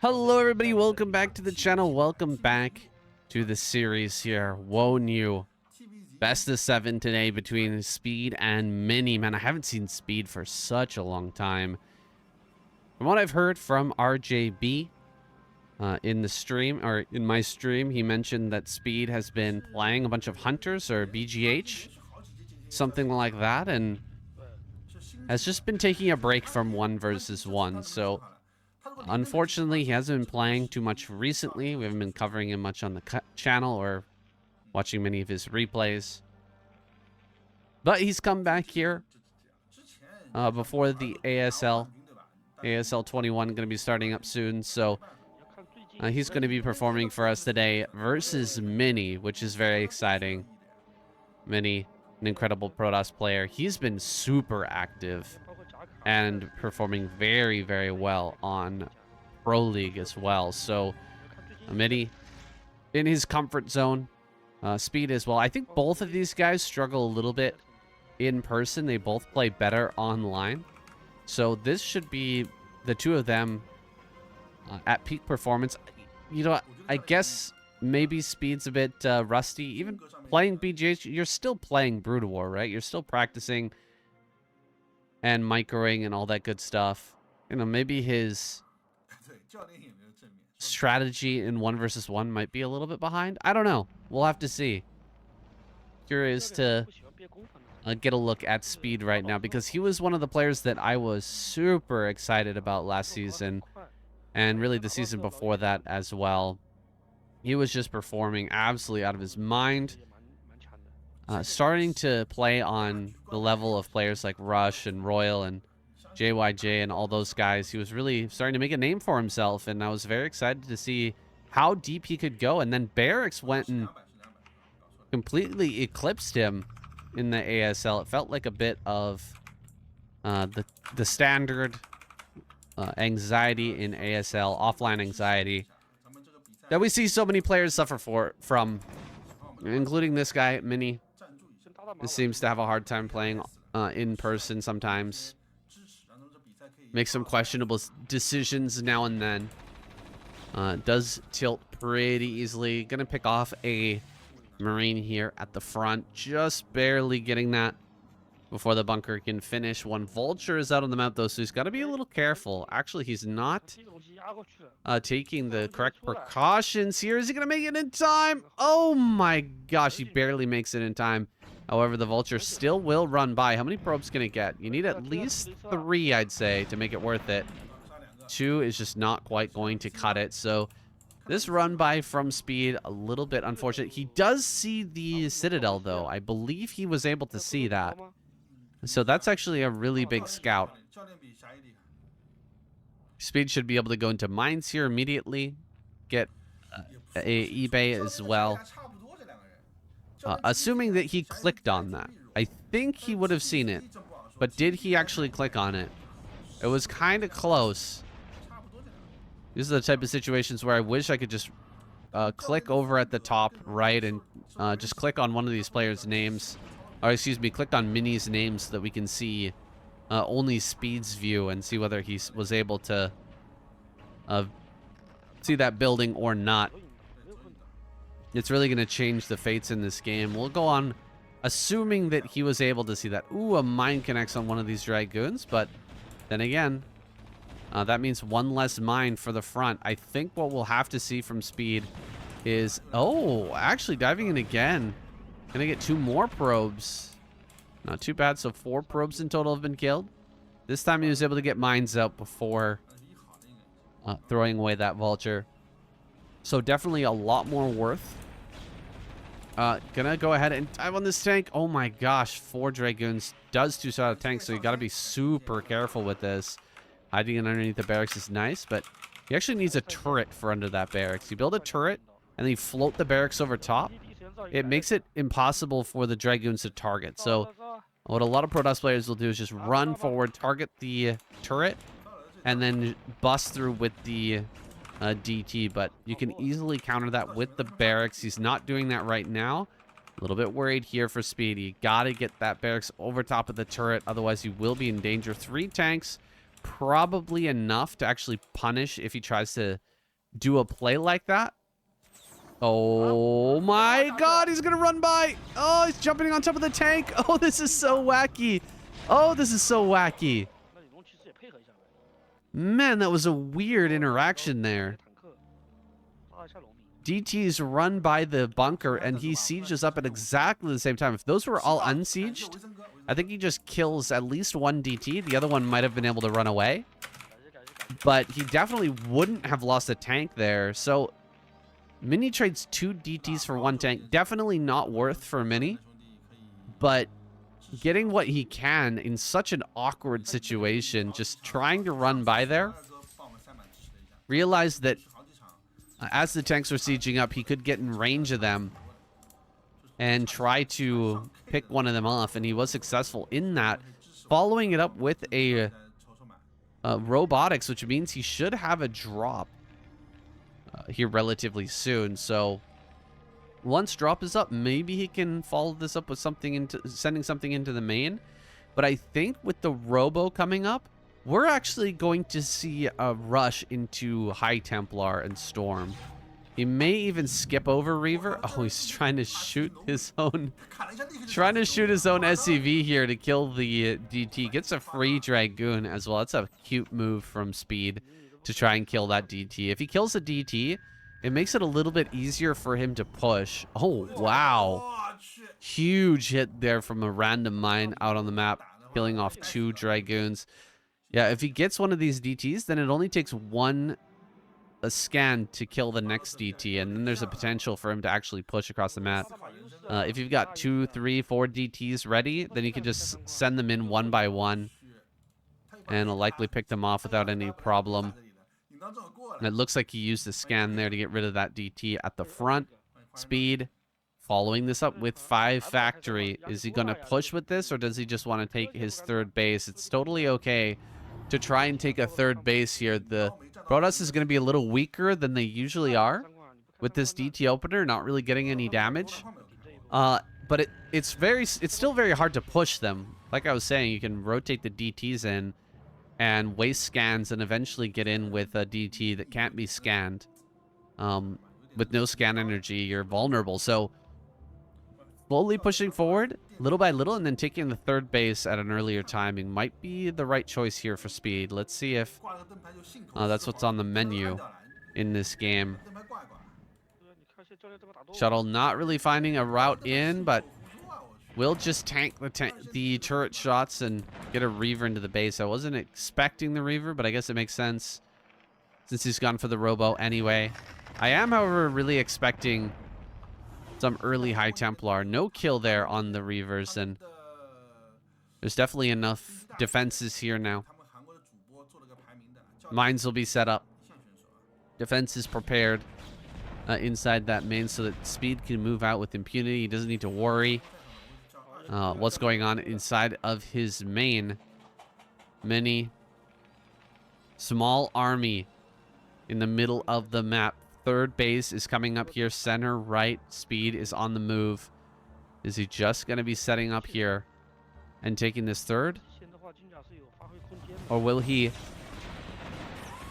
Hello everybody, welcome back to the channel, welcome back to the series here, Woniu. Best of 7 today between Speed and Mini. Man, I haven't seen Speed for such a long time. From what I've heard from RJB in the stream, or in my stream, he mentioned that Speed has been playing a bunch of Hunters or BGH, something like that, and has just been taking a break from 1 versus 1, so unfortunately, he hasn't been playing too much recently. We haven't been covering him much on the channel or watching many of his replays. But he's come back here before the ASL. ASL 21 going to be starting up soon. So he's going to be performing for us today versus Mini, which is very exciting. Mini, an incredible Protoss player. He's been super active and performing very, very well on Pro League as well. So, Mini in his comfort zone. Speed as well. I think both of these guys struggle a little bit in person. They both play better online. So, this should be the two of them at peak performance. You know, I guess maybe Speed's a bit rusty. Even playing BGH, you're still playing Broodwar, right? You're still practicing and microing and all that good stuff. You know, maybe his strategy in 1 versus 1 might be a little bit behind. I don't know. We'll have to see. Curious to get a look at Speed right now, because he was one of the players that I was super excited about last season, and really the season before that as well. He was just performing absolutely out of his mind. Starting to play on the level of players like Rush and Royal and JYJ and all those guys. He was really starting to make a name for himself, and I was very excited to see how deep he could go. And then Barracks went and completely eclipsed him in the ASL. It felt like a bit of the standard anxiety in ASL, offline anxiety, that we see so many players suffer from, including this guy, Mini. This seems to have a hard time playing in person sometimes. Makes some questionable decisions now and then. Does tilt pretty easily. Gonna pick off a Marine here at the front. Just barely getting that before the bunker can finish. One Vulture is out on the map though, so he's got to be a little careful. Actually, he's not taking the correct precautions here. Is he gonna make it in time? Oh my gosh, he barely makes it in time. However, the Vulture still will run by. How many probes can it get? You need at least 3, I'd say, to make it worth it. 2 is just not quite going to cut it. So this run by from Speed, a little bit unfortunate. He does see the Citadel though. I believe he was able to see that. So that's actually a really big scout. Speed should be able to go into mines here immediately. Get a eBay as well. Assuming that he clicked on that. I think he would have seen it. But did he actually click on it? It was kind of close. These are the type of situations where I wish I could just click over at the top right and just click on one of these players' names. Or excuse me, click on Mini's names so that we can see only Speed's view and see whether he was able to see that building or not. It's really going to change the fates in this game. We'll go on assuming that he was able to see that. Ooh, a mine connects on one of these Dragoons, but then again, that means 1 less mine for the front. I think what we'll have to see from Speed is... Oh, actually diving in again. Gonna get 2 more probes. Not too bad. So 4 probes in total have been killed. This time he was able to get mines out before throwing away that Vulture. So definitely a lot more worth. Gonna go ahead and dive on this tank. Oh my gosh, 4 Dragoons. Does 2 out of tank, so you gotta be super careful with this. Hiding in underneath the barracks is nice, but he actually needs a turret for under that barracks. You build a turret, and then you float the barracks over top. It makes it impossible for the Dragoons to target. So what a lot of Protoss players will do is just run forward, target the turret, and then bust through with the DT. But you can easily counter that with the barracks. He's not doing that right now. A little bit worried here for Speed. You got to get that barracks over top of the turret. Otherwise, you will be in danger. 3 tanks, probably enough to actually punish if he tries to do a play like that. Oh my god, he's gonna run by. Oh, he's jumping on top of the tank. Oh, this is so wacky. Oh, this is so wacky. Man, that was a weird interaction there. DT's run by the bunker, and he sieges up at exactly the same time. If those were all unsieged, I think he just kills at least one DT. The other one might have been able to run away. But he definitely wouldn't have lost a tank there. So, Mini trades 2 DTs for 1 tank. Definitely not worth for Mini. But getting what he can in such an awkward situation, just trying to run by there. Realized that as the tanks were sieging up, he could get in range of them and try to pick one of them off, and he was successful in that, following it up with a robotics, which means he should have a drop here relatively soon. So once drop is up, maybe he can follow this up with something sending something into the main. But I think with the robo coming up, we're actually going to see a rush into High Templar and Storm. He may even skip over Reaver. Oh, he's trying to shoot his own SCV here to kill the DT. Gets a free Dragoon as well. That's a cute move from Speed to try and kill that DT. If he kills a DT, it makes it a little bit easier for him to push. Oh, wow. Huge hit there from a random mine out on the map, killing off 2 Dragoons. Yeah, if he gets one of these DTs, then it only takes a scan to kill the next DT, and then there's a potential for him to actually push across the map. If you've got 2, 3, 4 DTs ready, then you can just send them in one by one, and it'll likely pick them off without any problem. And it looks like he used the scan there to get rid of that DT at the front. Speed, following this up with 5 factory. Is he going to push with this, or does he just want to take his 3rd base? It's totally okay to try and take a 3rd base here. The Protoss is going to be a little weaker than they usually are with this DT opener, not really getting any damage. But it's still very hard to push them. Like I was saying, you can rotate the DTs in and waste scans and eventually get in with a DT that can't be scanned. With no scan energy, you're vulnerable. So slowly pushing forward, little by little, and then taking the 3rd base at an earlier timing might be the right choice here for Speed. Let's see if that's what's on the menu in this game. Shuttle not really finding a route in, but will just tank the turret shots and get a Reaver into the base. I wasn't expecting the Reaver, but I guess it makes sense since he's gone for the Robo anyway. I am, however, really expecting some early High Templar. No kill there on the Reavers, and there's definitely enough defenses here now. Mines will be set up. Defense is prepared inside that main so that Speed can move out with impunity. He doesn't need to worry what's going on inside of his main. Mini small army in the middle of the map. 3rd base is coming up here, center right. Speed is on the move. Is he just going to be setting up here and taking this 3rd? Or will he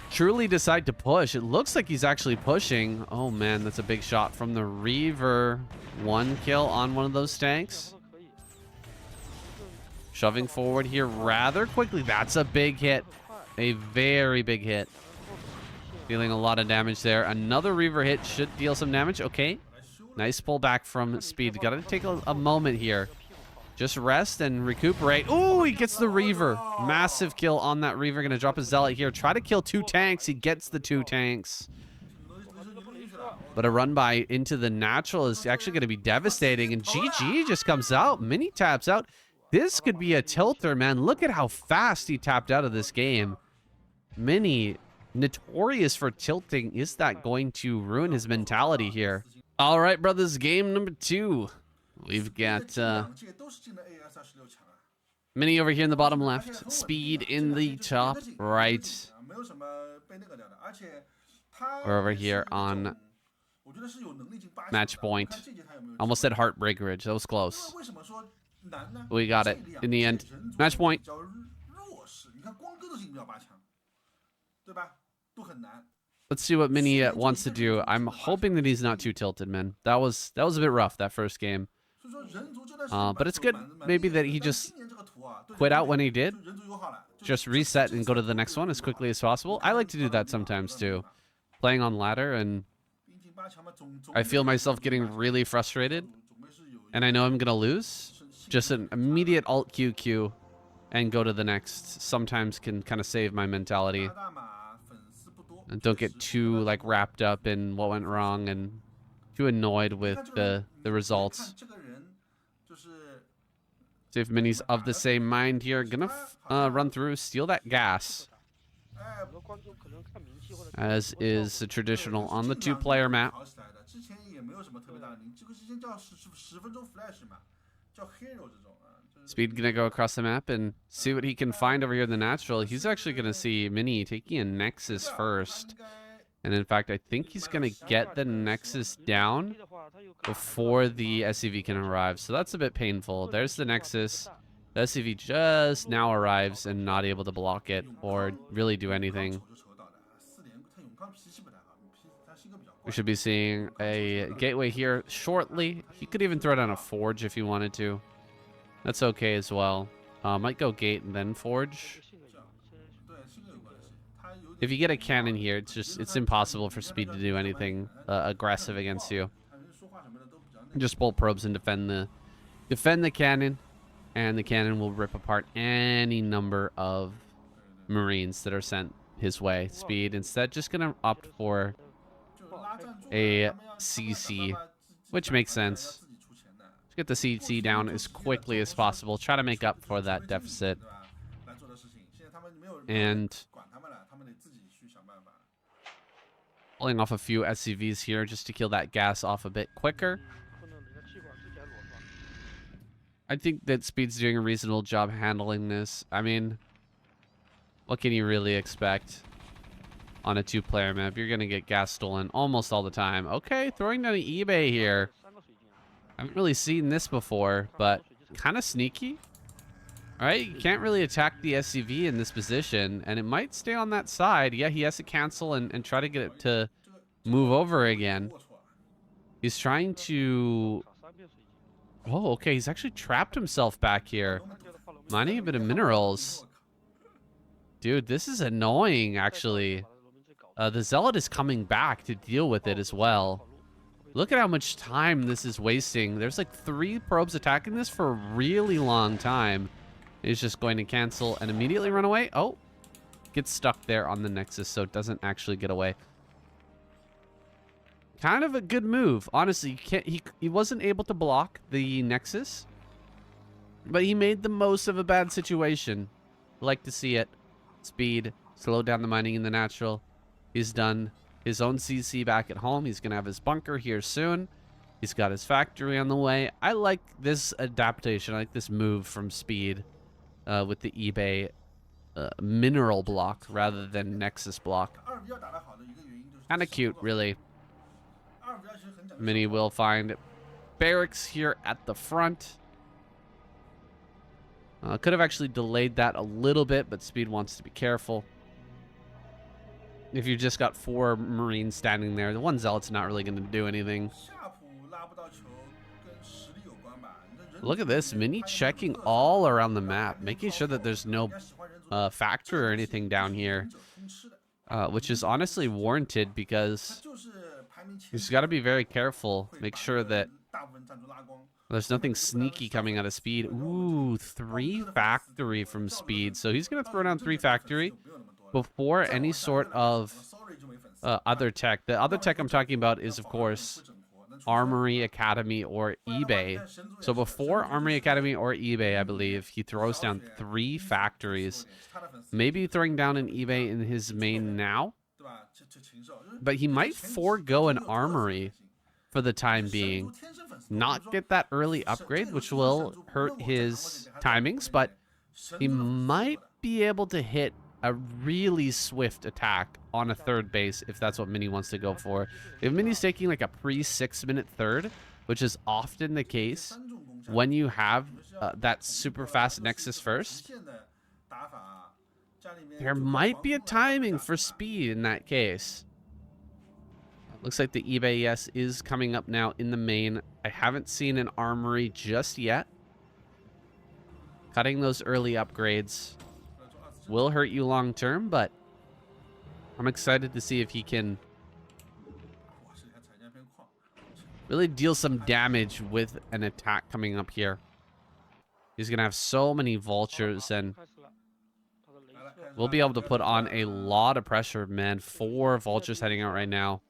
truly decide to push? It looks like he's actually pushing. Oh man, that's a big shot from the Reaver. 1 kill on one of those tanks. Shoving forward here rather quickly. That's a big hit. A very big hit. Dealing a lot of damage there. Another Reaver hit should deal some damage. Okay. Nice pullback from Speed. Got to take a moment here. Just rest and recuperate. Oh, he gets the Reaver. Massive kill on that Reaver. Going to drop a Zealot here. Try to kill 2 tanks. He gets the 2 tanks. But a run by into the natural is actually going to be devastating. And GG just comes out. Mini taps out. This could be a tilter, man. Look at how fast he tapped out of this game. Mini, notorious for tilting. Is that going to ruin his mentality here? All right, brothers, game number 2. We've got Mini over here in the bottom left, Speed in the top right. We're over here on match point. Almost said Heartbreak Ridge. That was close. We got it in the end. Match point. Let's see what Mini wants to do. I'm hoping that he's not too tilted, man. That was a bit rough, that first game. But it's good maybe that he just quit out when he did. Just reset and go to the next one as quickly as possible. I like to do that sometimes too. Playing on ladder, and I feel myself getting really frustrated. And I know I'm going to lose. Just an immediate Alt QQ and go to the next sometimes can kind of save my mentality. And don't get too like wrapped up in what went wrong and too annoyed with the results. See if Mini's of the same mind here. Gonna run through, steal that gas. As is traditional on the 2-player map. Speed gonna go across the map and see what he can find over here in the natural. He's actually gonna see Mini taking a Nexus first. And in fact, I think he's gonna get the Nexus down before the SCV can arrive. So that's a bit painful. There's the Nexus. The SCV just now arrives and not able to block it or really do anything. We should be seeing a gateway here shortly. He could even throw down a forge if he wanted to. That's okay as well. Might go gate and then forge. If you get a cannon here, it's impossible for Speed to do anything aggressive against you. Just bolt probes and defend the cannon, and the cannon will rip apart any number of Marines that are sent his way. Speed instead just gonna opt for a CC, which makes sense. Let's get the CC down as quickly as possible. Try to make up for that deficit. And pulling off a few SCVs here just to kill that gas off a bit quicker. I think that Speed's doing a reasonable job handling this. I mean, what can you really expect on a 2-player map? You're going to get gas stolen almost all the time. Okay, throwing down an eBay here. I haven't really seen this before, but kind of sneaky. All right, you can't really attack the SCV in this position, and it might stay on that side. Yeah, he has to cancel and try to get it to move over again. He's trying to... Oh, okay, he's actually trapped himself back here. Mining a bit of minerals. Dude, this is annoying, actually. The Zealot is coming back to deal with it as well. Look at how much time this is wasting. There's like 3 probes attacking this for a really long time. He's just going to cancel and immediately run away. Oh, gets stuck there on the Nexus, so it doesn't actually get away. Kind of a good move. Honestly, he wasn't able to block the Nexus, but he made the most of a bad situation. Like to see it. Speed, slow down the mining in the natural. He's done his own CC back at home. He's going to have his bunker here soon. He's got his factory on the way. I like this adaptation. I like this move from Speed with the eBay mineral block rather than Nexus block. Kind of cute, really. Mini will find barracks here at the front. Could have actually delayed that a little bit, but Speed wants to be careful. If you just got 4 Marines standing there, the one Zealot's not really going to do anything. Look at this. Mini checking all around the map, making sure that there's no factory or anything down here. Which is honestly warranted because he's got to be very careful. Make sure that there's nothing sneaky coming out of Speed. Ooh, 3 factory from Speed. So he's going to throw down 3 factory before any sort of other tech. The other tech I'm talking about is, of course, Armory Academy or eBay. So before Armory Academy or eBay, I believe, he throws down 3 factories. Maybe throwing down an eBay in his main now. But he might forego an Armory for the time being. Not get that early upgrade, which will hurt his timings, but he might be able to hit a really swift attack on a 3rd base if that's what Mini wants to go for. If Mini's taking like a pre-6-minute 3rd, which is often the case when you have that super fast Nexus first, There might be a timing for speed in that case. Looks like the eBay is coming up now in the main. I haven't seen an armory just yet. Cutting those early upgrades will hurt you long term, but I'm excited to see if he can really deal some damage with an attack coming up here. He's going to have so many vultures, and we'll be able to put on a lot of pressure, man. 4 vultures heading out right now.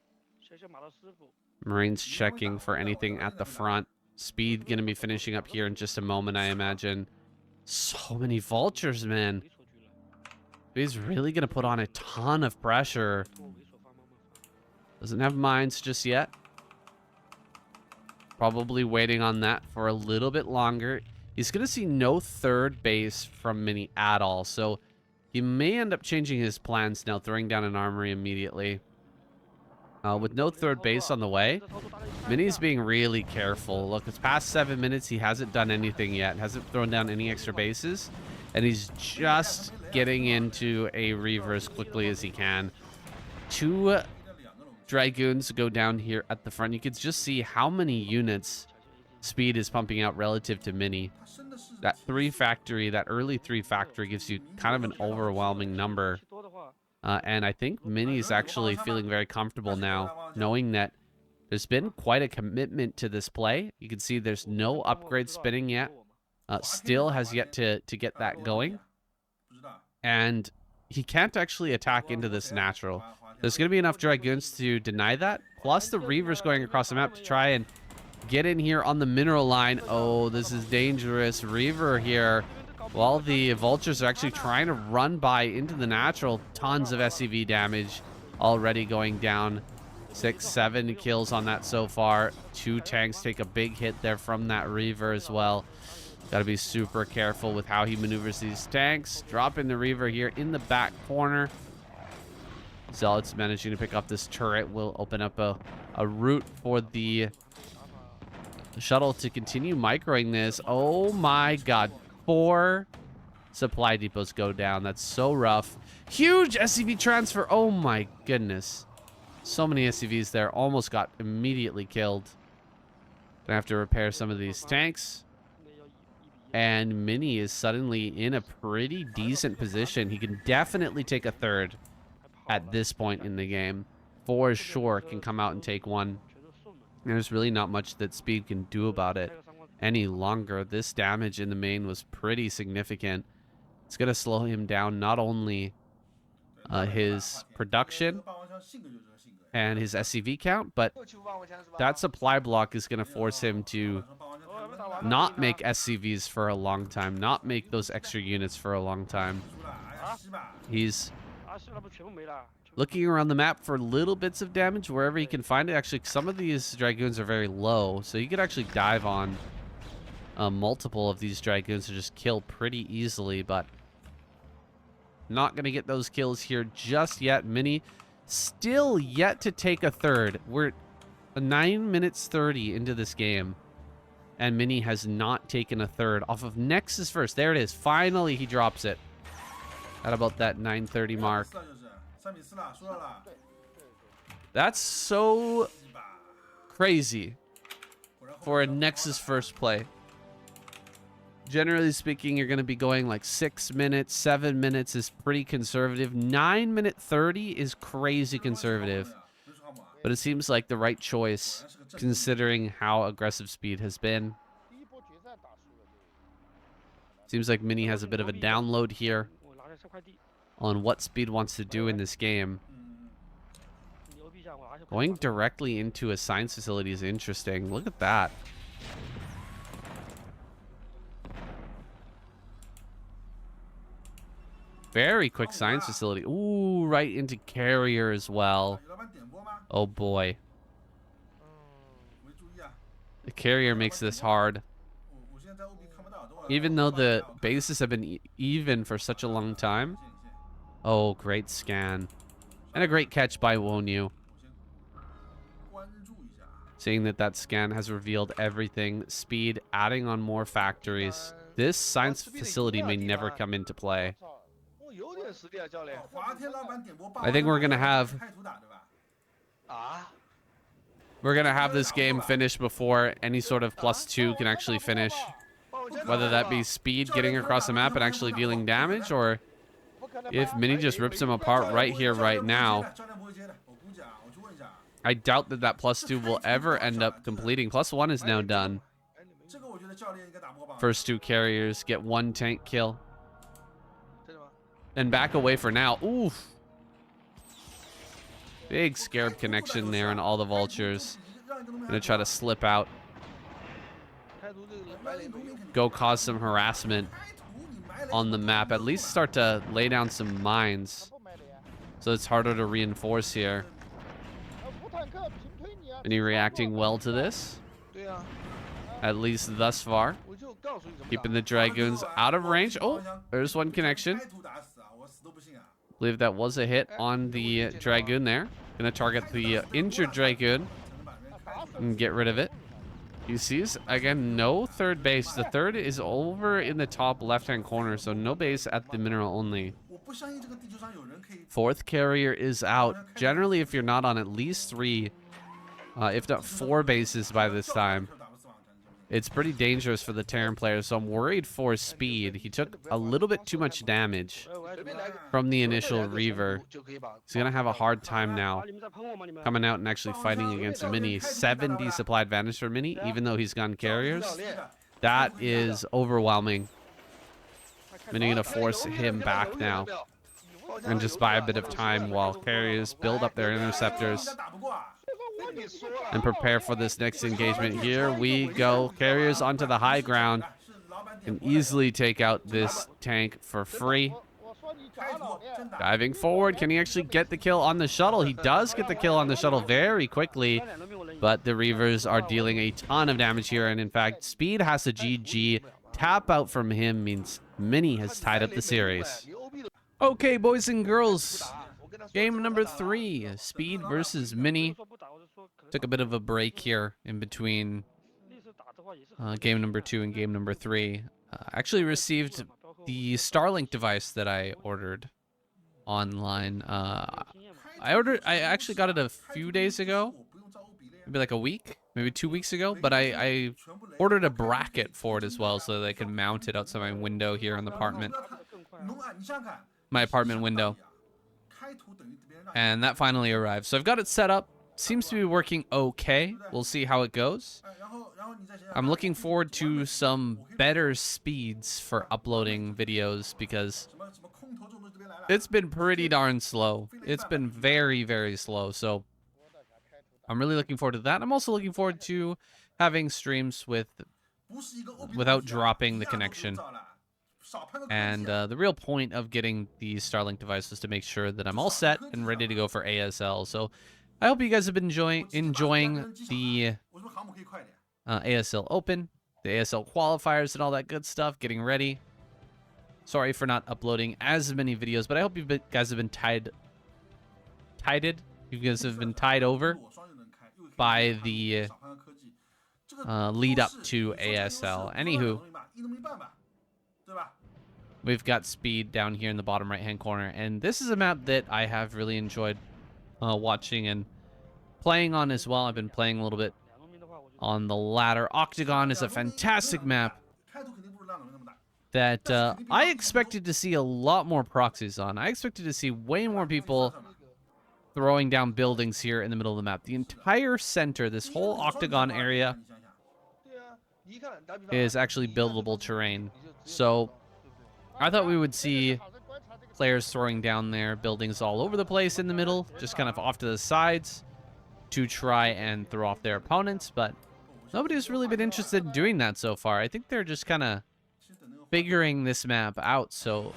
Marines checking for anything at the front. Speed going to be finishing up here in just a moment, I imagine. So many vultures, man. He's really going to put on a ton of pressure. Doesn't have mines just yet. Probably waiting on that for a little bit longer. He's going to see no third base from Mini at all. So he may end up changing his plans now, throwing down an armory immediately. With no third base on the way, Mini's being really careful. Look, it's past 7 minutes. He hasn't done anything yet. Hasn't thrown down any extra bases. And he's just getting into a Reaver as quickly as he can. 2 Dragoons go down here at the front. You can just see how many units Speed is pumping out relative to Mini. That 3 factory, that early 3 factory gives you kind of an overwhelming number. And I think Mini is actually feeling very comfortable now, knowing that there's been quite a commitment to this play. You can see there's no upgrade spinning yet. Still has yet to get that going. And he can't actually attack into this natural. There's going to be enough Dragoons to deny that. Plus the Reavers going across the map to try and get in here on the mineral line. Oh, this is dangerous. Reaver here. While the Vultures are actually trying to run by into the natural. Tons of SCV damage already going down. 6, 7 kills on that so far. 2 tanks take a big hit there from that Reaver as well. Got to be super careful with how he maneuvers these tanks. Dropping the Reaver here in the back corner. Zealots managing to pick up this turret will open up a route for the shuttle to continue microing this. Oh my god. 4 supply depots go down. That's so rough. Huge SCV transfer. Oh my goodness. So many SCVs there. Almost got immediately killed. Gonna have to repair some of these tanks. And Mini is suddenly in a pretty decent position. He can definitely take a third at this point in the game. For sure can come out and take one. And there's really not much that Speed can do about it any longer. This damage in the main was pretty significant. It's going to slow him down, not only his production and his SCV count, but that supply block is going to force him to not make SCVs for a long time, not make those extra units for a long time. He's looking around the map for little bits of damage wherever he can find it. Actually, some of these Dragoons are very low, so you could actually dive on multiple of these Dragoons to just kill pretty easily, but not going to get those kills here just yet. Mini still yet to take a third. We're 9 minutes 30 into this game, and Mini has not taken a third off of Nexus first. There it is. Finally, he drops it at about that 9:30 mark. That's so crazy for a Nexus first play. Generally speaking, you're going to be going like 6 minutes, 7 minutes is pretty conservative. 9:30 is crazy conservative. But it seems like the right choice considering how aggressive Speed has been. Seems like Mini has a bit of a download here on what Speed wants to do in this game. Going directly into a science facility is interesting. Look at that. Very quick science facility. Ooh, right into carrier as well. Oh boy. The carrier makes this hard. Even though the bases have been even for such a long time. Oh, great scan. And a great catch by Woniu. Seeing that scan has revealed everything. Speed adding on more factories. This science facility may never come into play. I think we're gonna have this game finish before any sort of +2 can actually finish. Whether that be speed getting across the map and actually dealing damage, or if Mini just rips him apart right here, right now. I doubt that that +2 will ever end up completing. +1 is now done. First 2 carriers get 1 tank kill. And back away for now. Oof. Big scarab connection there and all the vultures. Gonna try to slip out. Go cause some harassment on the map. At least start to lay down some mines, so it's harder to reinforce here. Any reacting well to this? At least thus far. Keeping the Dragoons out of range. Oh, there's one connection. Believe that was a hit on the Dragoon there. Gonna target the injured Dragoon and get rid of it. You see, again, no third base. The third is over in the top left-hand corner, so no base at the mineral only. 4th carrier is out. Generally, if you're not on at least 3, if not 4 bases by this time, it's pretty dangerous for the Terran player, so I'm worried for speed. He took a little bit too much damage from the initial Reaver. He's going to have a hard time now coming out and actually fighting against Mini. 70 supply advantage for Mini, even though he's gone carriers. That is overwhelming. Mini going to force him back now and just buy a bit of time while carriers build up their interceptors and prepare for this next engagement. Here we go. Carriers onto the high ground and easily take out this tank for free. Diving forward. Can he actually get the kill on the shuttle? He does get the kill on the shuttle very quickly, but the Reavers are dealing a ton of damage here, and in fact, Speed has a GG. Tap out from him means Mini has tied up the series. Okay, boys and girls. Game number 3, Speed versus Mini. Took a bit of a break here in between game number 2 and game number 3. Actually received the Starlink device that I ordered online. I actually got it a few days ago, maybe like a week, maybe 2 weeks ago. But I ordered a bracket for it as well, so that I can mount it outside my window here in the apartment, my apartment window. And that finally arrived. So I've got it set up. Seems to be working okay. We'll see how it goes. I'm looking forward to some better speeds for uploading videos, because it's been pretty darn slow. It's been very, very slow. So I'm really looking forward to that. I'm also looking forward to having streams without dropping the connection. And the real point of getting the Starlink device was to make sure that I'm all set and ready to go for ASL. So I hope you guys have been enjoying the ASL Open, the ASL qualifiers and all that good stuff, getting ready. Sorry for not uploading as many videos, but I hope you guys have been you guys have been tied over by the lead up to ASL. Anywho, we've got Speed down here in the bottom right-hand corner, and this is a map that I have really enjoyed watching and playing on as well. I've been playing a little bit on the ladder. Octagon is a fantastic map that I expected to see a lot more proxies on. I expected to see way more people throwing down buildings here in the middle of the map. The entire center, this whole Octagon area, is actually buildable terrain. So I thought we would see players throwing down their buildings all over the place in the middle, just kind of off to the sides to try and throw off their opponents, but nobody's really been interested in doing that so far. I think they're just kind of figuring this map out. So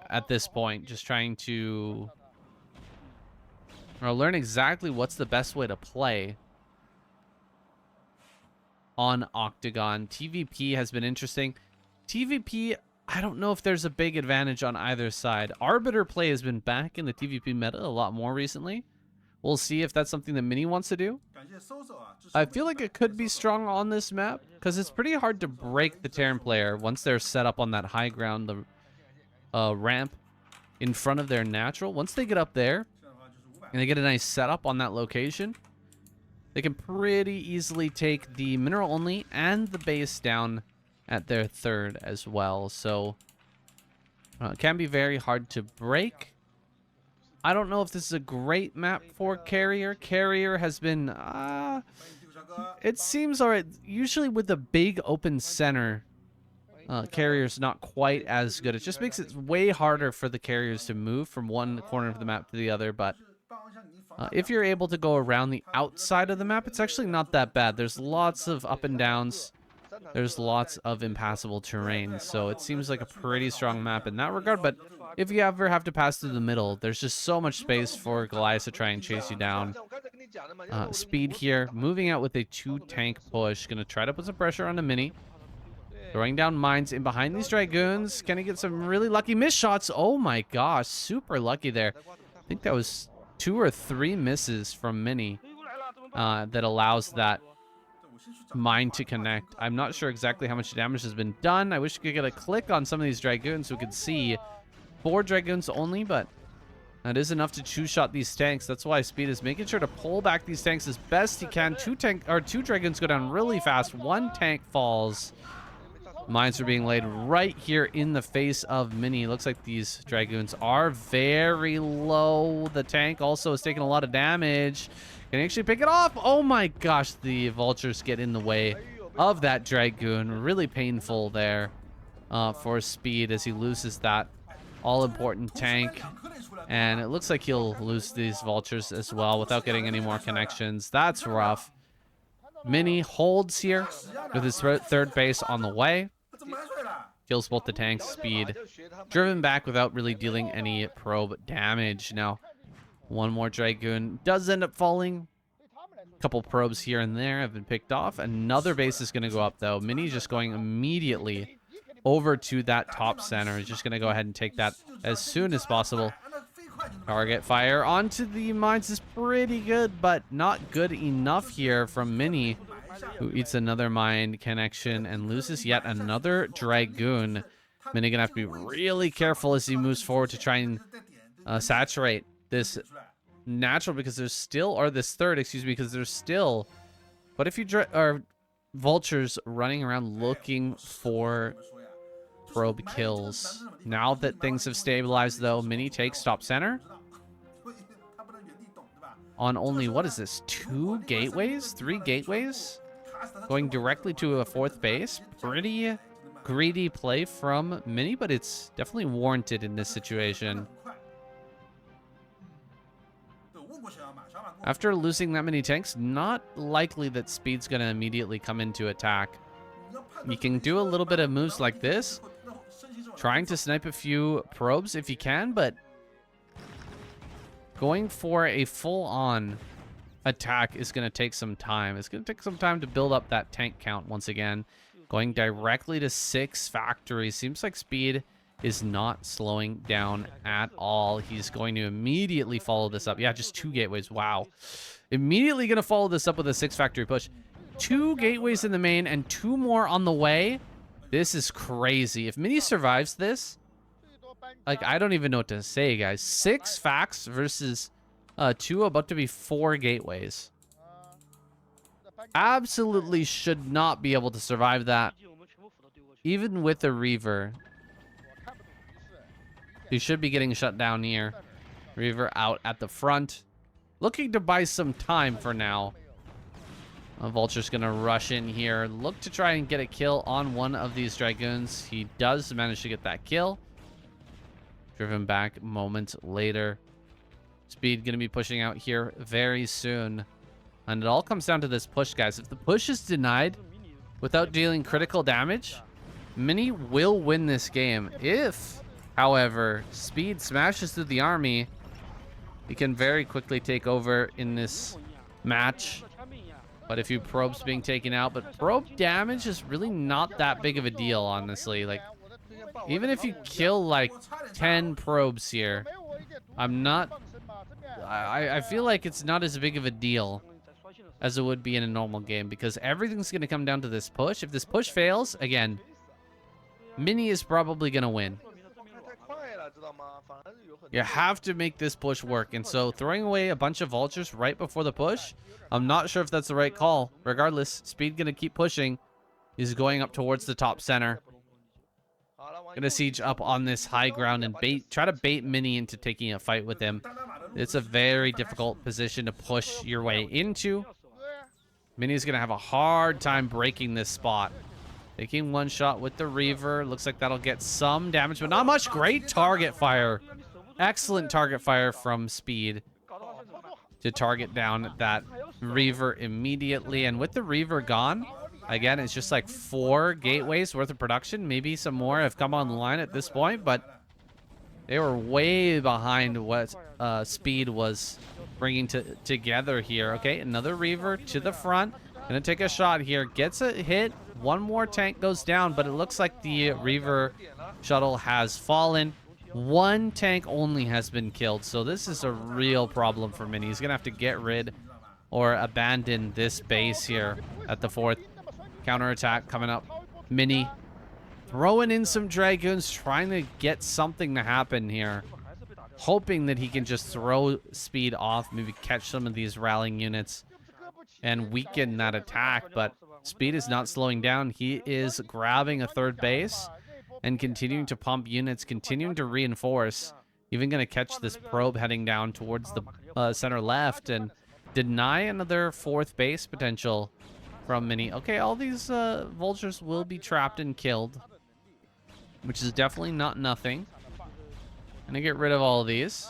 at this point, just trying to learn exactly what's the best way to play on Octagon. TVP has been interesting. TVP, I don't know if there's a big advantage on either side. Arbiter play has been back in the TVP meta a lot more recently. We'll see if that's something that Mini wants to do. I feel like it could be strong on this map, because it's pretty hard to break the Terran player once they're set up on that high ground, the ramp. in front of their natural. Once they get up there and they get a nice setup on that location, they can pretty easily take the mineral only and the base down at their third as well. So it can be very hard to break. I don't know if this is a great map for Carrier. Carrier has been, it seems alright. Usually with the big open center, Carrier's not quite as good. It just makes it way harder for the Carriers to move from one corner of the map to the other. But if you're able to go around the outside of the map, it's actually not that bad. There's lots of up and downs. There's lots of impassable terrain. So it seems like a pretty strong map in that regard. But if you ever have to pass through the middle, there's just so much space for Goliath to try and chase you down. Speed here, moving out with a 2-tank push. Going to try to put some pressure on the Mini. Throwing down mines in behind these Dragoons. Can he get some really lucky miss shots? Oh my gosh, super lucky there. I think that was 2 or 3 misses from Mini that allows that mine to connect. I'm not sure exactly how much damage has been done. I wish we could get a click on some of these Dragoons so we could see 4 Dragoons only, but that is enough to 2-shot these tanks. That's why Speed is making sure to pull back these tanks as best he can. 2 Dragoons go down really fast. 1 tank falls. Mines are being laid right here in the face of Mini. Looks like these Dragoons are very low. The tank also is taking a lot of damage. Can he actually pick it off? Oh my gosh, the vultures get in the way of that Dragoon. Really painful there for Speed as he loses that all-important tank. And it looks like he'll lose these vultures as well without getting any more connections. That's rough. Mini holds here with his third base on the way. Kills both the tanks. Speed driven back without really dealing any probe damage. Now, one more Dragoon does end up falling. A couple probes here and there have been picked off. Another base is going to go up, though. Mini's just going immediately over to that top center. He's just going to go ahead and take that as soon as possible. Target fire onto the mines is pretty good, but not good enough here from Mini, who eats another mine connection and loses yet another Dragoon. Mini gonna have to be really careful as he moves forward to try and saturate this natural, because there's still, or this third, excuse me, because there's still, but if you are vultures running around looking for probe kills. Now that things have stabilized, though, Mini takes top center on only, what is this, 2 gateways, 3 gateways, going directly to a 4th base. Pretty greedy play from Mini, but it's definitely warranted in this situation. After losing that many tanks, not likely that Speed's going to immediately come into attack. You can do a little bit of moves like this, trying to snipe a few probes if you can, but going for a full-on attack is going to take some time. It's going to take some time to build up that tank count once again. Going directly to 6 factories. Seems like Speed is not slowing down at all. He's going to immediately follow this up. Yeah, just 2 gateways. Wow. Immediately going to follow this up with a 6 factory push. 2 gateways in the main and 2 more on the way. This is crazy. If Mini survives this, like, I don't even know what to say, guys. 6 facts versus 2, about to be 4 gateways. Absolutely should not be able to survive that. Even with a Reaver. He should be getting shut down here. Reaver out at the front. Looking to buy some time for now. Vulture's going to rush in here. Look to try and get a kill on one of these Dragoons. He does manage to get that kill. Driven back moments later. Speed going to be pushing out here very soon. And it all comes down to this push, guys. If the push is denied without dealing critical damage, Mini will win this game. If, however, Speed smashes through the army, he can very quickly take over in this match. But a few probes being taken out. But probe damage is really not that big of a deal, honestly. Like, even if you kill, like, 10 probes here, I feel like it's not as big of a deal as it would be in a normal game. Because everything's going to come down to this push. If this push fails, again, Mini is probably going to win. You have to make this push work. And so throwing away a bunch of vultures right before the push, I'm not sure if that's the right call. Regardless, Speed gonna keep pushing. He's going up towards the top center. Gonna siege up on this high ground and try to bait Mini into taking a fight with him. It's a very difficult position to push your way into. Mini's gonna have a hard time breaking this spot. Taking one shot with the Reaver. Looks like that'll get some damage, but not much. Great target fire. Excellent target fire from Speed to target down that Reaver immediately. And with the Reaver gone, again, it's just like 4 gateways worth of production. Maybe some more have come online at this point, but they were way behind what Speed was bringing together here. Okay, another Reaver to the front. Gonna take a shot here. Gets a hit. One more tank goes down, but it looks like the Reaver shuttle has fallen. 1 tank only has been killed, so this is a real problem for Mini. He's gonna have to get rid or abandon this base here at the 4th. Counterattack coming up. Mini throwing in some Dragoons, trying to get something to happen here. Hoping that he can just throw Speed off, maybe catch some of these rallying units and weaken that attack, but Speed is not slowing down. He is grabbing a 3rd base and continuing to pump units, continuing to reinforce. Even going to catch this probe heading down towards the center left and deny another 4th base potential from Mini. Okay, all these vultures will be trapped and killed, which is definitely not nothing. Gonna get rid of all of these.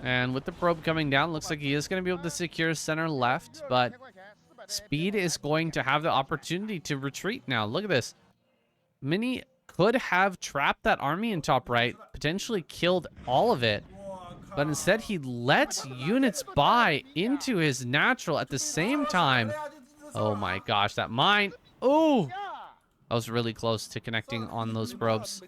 And with the probe coming down, looks like he is going to be able to secure center left, but Speed is going to have the opportunity to retreat now. Look at this. Mini could have trapped that army in top right, potentially killed all of it, but instead he lets units buy into his natural at the same time. Oh my gosh, that mine. Oh, I was really close to connecting on those probes.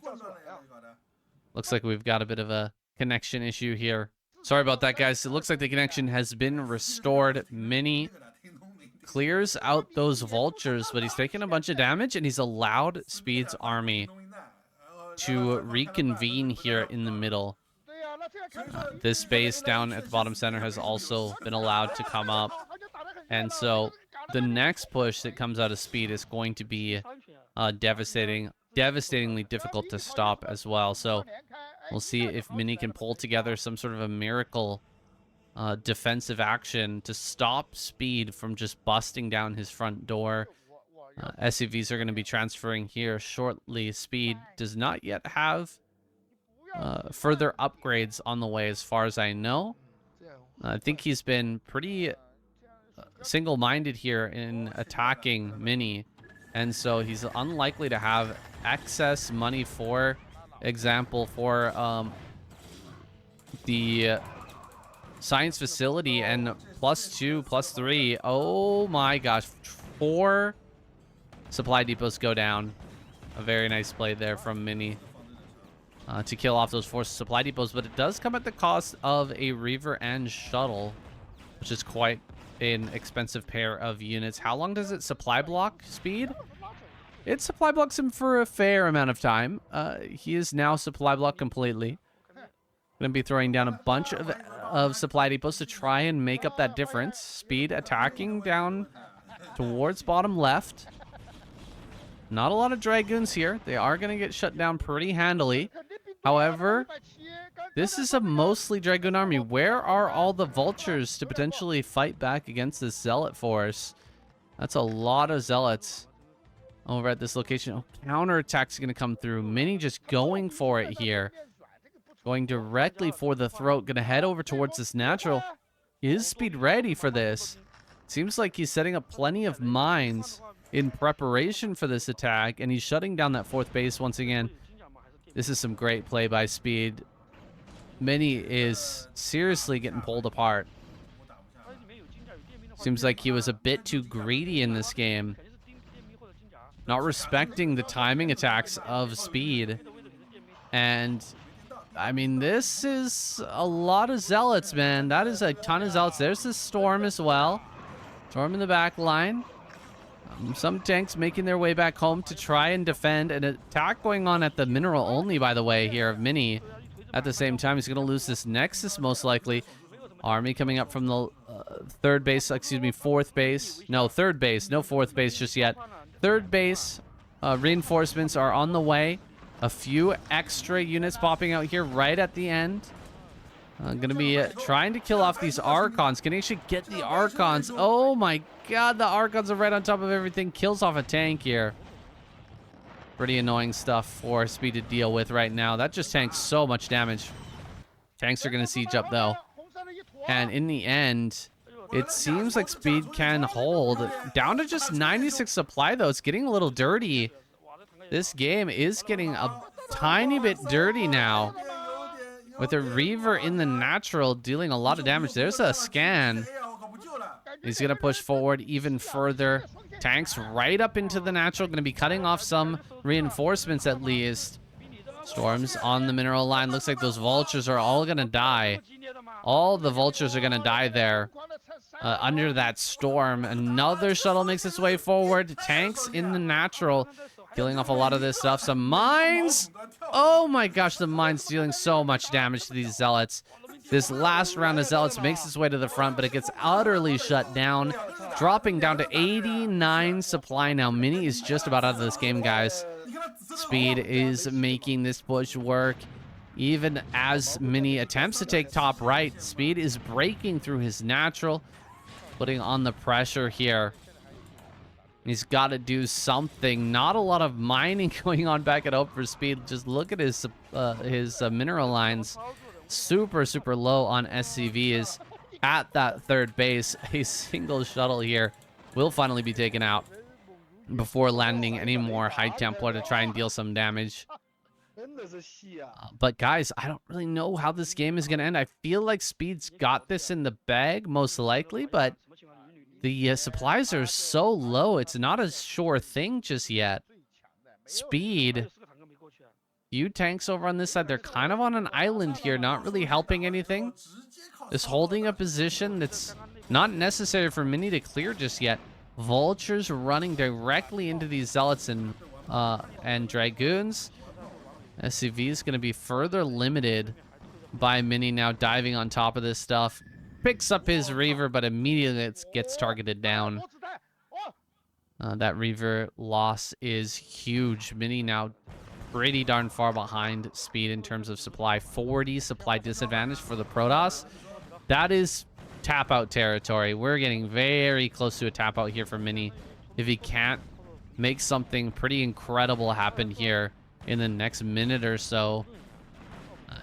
Looks like we've got a bit of a connection issue here. Sorry about that, guys. It looks like the connection has been restored. Mini clears out those vultures, but he's taking a bunch of damage, and he's allowed Speed's army to reconvene here in the middle. This base down at the bottom center has also been allowed to come up. And so the next push that comes out of Speed is going to be devastatingly difficult to stop as well. So we'll see if Mini can pull together some sort of a miracle defensive action to stop Speed from just busting down his front door. SCVs are going to be transferring here shortly. Speed does not yet have further upgrades on the way as far as I know. I think he's been pretty single-minded here in attacking Mini, and so he's unlikely to have excess money, for example, for the science facility and +2, +3. Oh my gosh, 4 supply depots go down. A very nice play there from Mini to kill off those 4 supply depots, but it does come at the cost of a Reaver and shuttle, which is quite an expensive pair of units. How long does it supply block Speed? It supply blocks him for a fair amount of time. He is now supply blocked completely. Going to be throwing down a bunch of supply depots to try and make up that difference. Speed attacking down towards bottom left. Not a lot of Dragoons here. They are going to get shut down pretty handily. However, this is a mostly Dragoon army. Where are all the vultures to potentially fight back against this Zealot force? That's a lot of Zealots over at this location. Oh, counterattack's going to come through. Mini just going for it here. Going directly for the throat. Going to head over towards this natural. Is Speed ready for this? Seems like he's setting up plenty of mines in preparation for this attack, and he's shutting down that 4th base once again. This is some great play by Speed. Mini is seriously getting pulled apart. Seems like he was a bit too greedy in this game, not respecting the timing attacks of Speed. And I mean, this is a lot of Zealots, man. That is a ton of Zealots. There's the Storm as well. Storm in the back line. Some tanks making their way back home to try and defend. An attack going on at the mineral only, by the way, here of Mini. At the same time, he's going to lose this Nexus most likely. Army coming up from the third base, excuse me, fourth base. No, third base. No fourth base just yet. Third base reinforcements are on the way. A few extra units popping out here right at the end. I'm going to be trying to kill off these Archons. Can he actually get the Archons? Oh my god, the Archons are right on top of everything. Kills off a tank here. Pretty annoying stuff for Speed to deal with right now. That just tanks so much damage. Tanks are going to siege up though. And in the end, it seems like Speed can hold. Down to just 96 supply though. It's getting a little dirty. This game is getting a tiny bit dirty now. With a Reaver in the natural dealing a lot of damage. There's a scan. He's going to push forward even further. Tanks right up into the natural. Going to be cutting off some reinforcements at least. Storms on the mineral line. Looks like those vultures are all going to die. All the vultures are going to die there. Under that storm. Another shuttle makes its way forward. Tanks in the natural. Killing off a lot of this stuff. Some mines. Oh my gosh, the mines dealing so much damage to these zealots. This last round of zealots makes its way to the front, but it gets utterly shut down. Dropping down to 89 supply now. Mini is just about out of this game, guys. Speed is making this push work. Even as Mini attempts to take top right, Speed is breaking through his natural. Putting on the pressure here. He's got to do something. Not a lot of mining going on back at Hope for Speed. Just look at his mineral lines. Super, super low on SCVs at that third base. A single shuttle here will finally be taken out before landing any more High Templar to try and deal some damage. But guys, I don't really know how this game is going to end. I feel like Speed's got this in the bag, most likely, but the supplies are so low, it's not a sure thing just yet. Speed, few tanks over on this side. They're kind of on an island here, not really helping anything. Just holding a position that's not necessary for Mini to clear just yet. Vultures running directly into these zealots and dragoons. SCV is going to be further limited by Mini now diving on top of this stuff. Picks up his Reaver, but immediately it gets targeted down. That Reaver loss is huge. Mini now pretty darn far behind Speed in terms of supply. 40 supply disadvantage for the Protoss. That is tap out territory. We're getting very close to a tap out here for Mini. If he can't make something pretty incredible happen here in the next minute or so,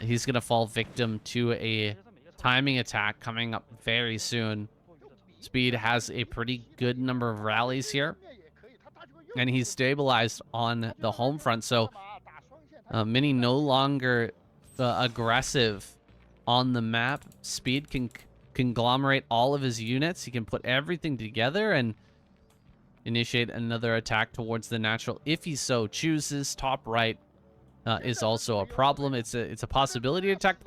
he's going to fall victim to a timing attack coming up very soon. Speed has a pretty good number of rallies here, and he's stabilized on the home front, so Mini no longer aggressive on the map. Speed can conglomerate all of his units. He can put everything together and initiate another attack towards the natural if he so chooses. Top right is also a problem. It's a possibility to attack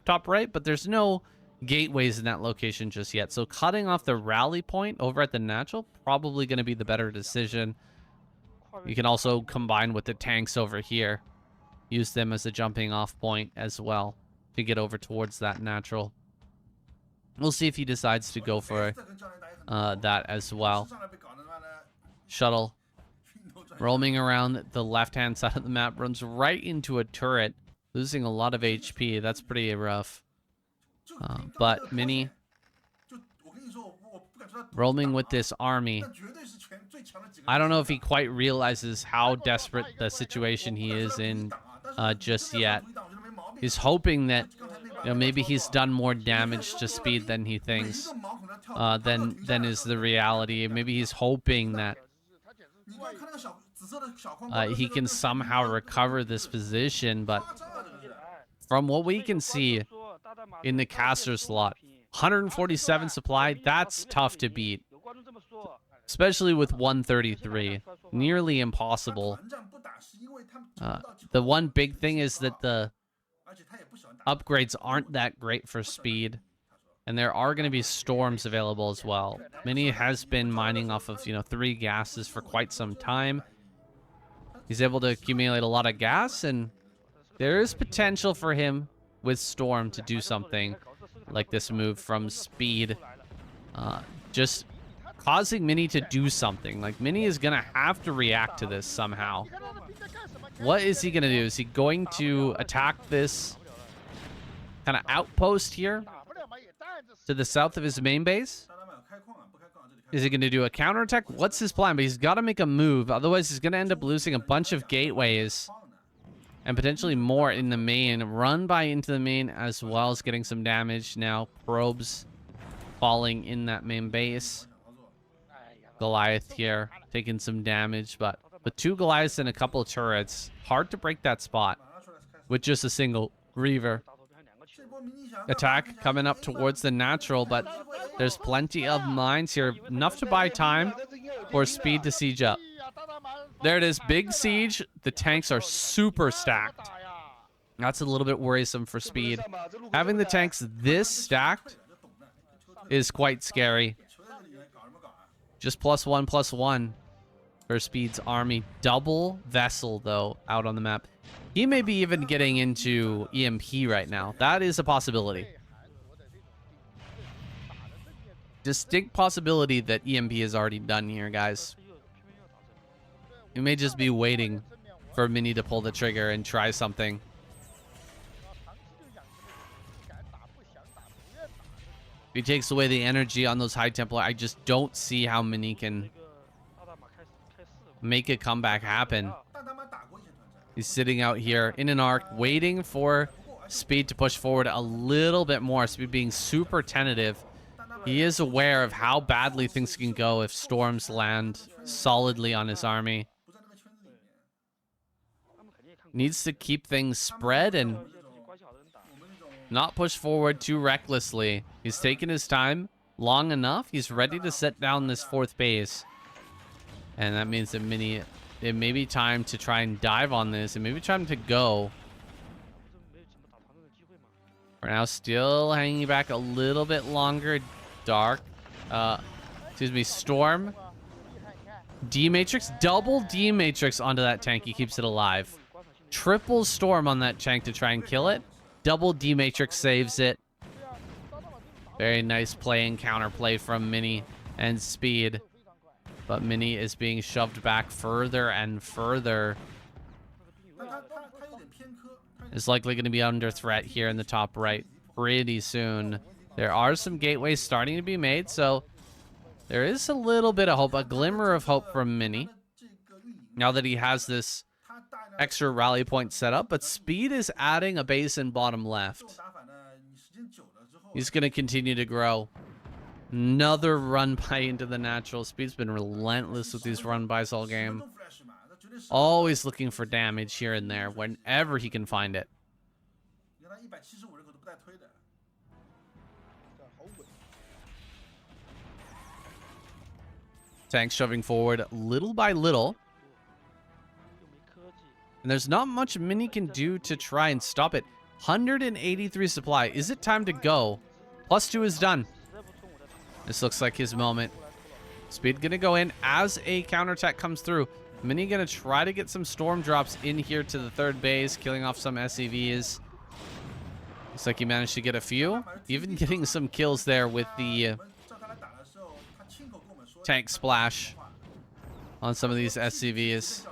top right, but there's no gateways in that location just yet. So cutting off the rally point over at the natural, probably going to be the better decision. You can also combine with the tanks over here. Use them as a jumping off point as well to get over towards that natural. We'll see if he decides to go for that as well. Shuttle roaming around the left-hand side of the map, runs right into a turret, losing a lot of HP. That's pretty rough. But Mini roaming with this army. I don't know if he quite realizes how desperate the situation he is in just yet. He's hoping that, you know, maybe he's done more damage to Speed than he thinks, than is the reality. Maybe he's hoping that he can somehow recover this position, but from what we can see in the caster slot, 147 supply, that's tough to beat, especially with 133. Nearly impossible. The one big thing is that the upgrades aren't that great for Speed, and there are going to be storms available as well. Mini has been mining off of 3 gases for quite some time. He's able to accumulate a lot of gas, and there is potential for him with Storm to do something like this move from Speed. Just causing Mini to do something. Like, Mini is going to have to react to this somehow. What is he going to do? Is he going to attack this kind of outpost here to the south of his main base? Is he going to do a counterattack? What's his plan? But he's got to make a move. Otherwise, he's going to end up losing a bunch of gateways and potentially more in the main. Run by into the main as well as getting some damage. Now, probes falling in that main base. Goliath here taking some damage, but with 2 Goliaths and a couple of turrets, hard to break that spot with just a single Reaver. Attack coming up towards the natural, but there's plenty of mines here. Enough to buy time for Speed to siege up. There it is. Big siege. The tanks are super stacked. That's a little bit worrisome for Speed. Having the tanks this stacked is quite scary. Just +1/+1 for Speed's army. Double vessel, though, out on the map. He may be even getting into EMP right now. That is a possibility. Distinct possibility that EMP is already done here, guys. He may just be waiting for Mini to pull the trigger and try something. If he takes away the energy on those High Templar, I just don't see how Mini can make a comeback happen. He's sitting out here in an arc, waiting for Speed to push forward a little bit more. Speed being super tentative. He is aware of how badly things can go if storms land solidly on his army. Needs to keep things spread and not push forward too recklessly. He's taken his time long enough. He's ready to set down this 4th base. And that means that Mini, it may be time to try and dive on this. It may be time to go. For now, still hanging back a little bit longer. Storm. D-Matrix. Double D-Matrix onto that tank. He keeps it alive. Triple Storm on that tank to try and kill it. Double D-Matrix saves it. Very nice play and counterplay from Mini and Speed. But Mini is being shoved back further and further. Is likely going to be under threat here in the top right pretty soon. There are some gateways starting to be made, so there is a little bit of hope, a glimmer of hope from Mini. Now that he has this extra rally point set up, but Speed is adding a base in bottom left. He's going to continue to grow. Another run by into the natural. Speed's been relentless with these run bys all game. Always looking for damage here and there whenever he can find it. Tanks shoving forward little by little. And there's not much Mini can do to try and stop it. 183 supply. Is it time to go? +2 is done. This looks like his moment. Speed gonna go in as a counterattack comes through. Mini gonna try to get some storm drops in here to the 3rd base, killing off some SCVs. Looks like he managed to get a few. Even getting some kills there with the tank splash on some of these SCVs.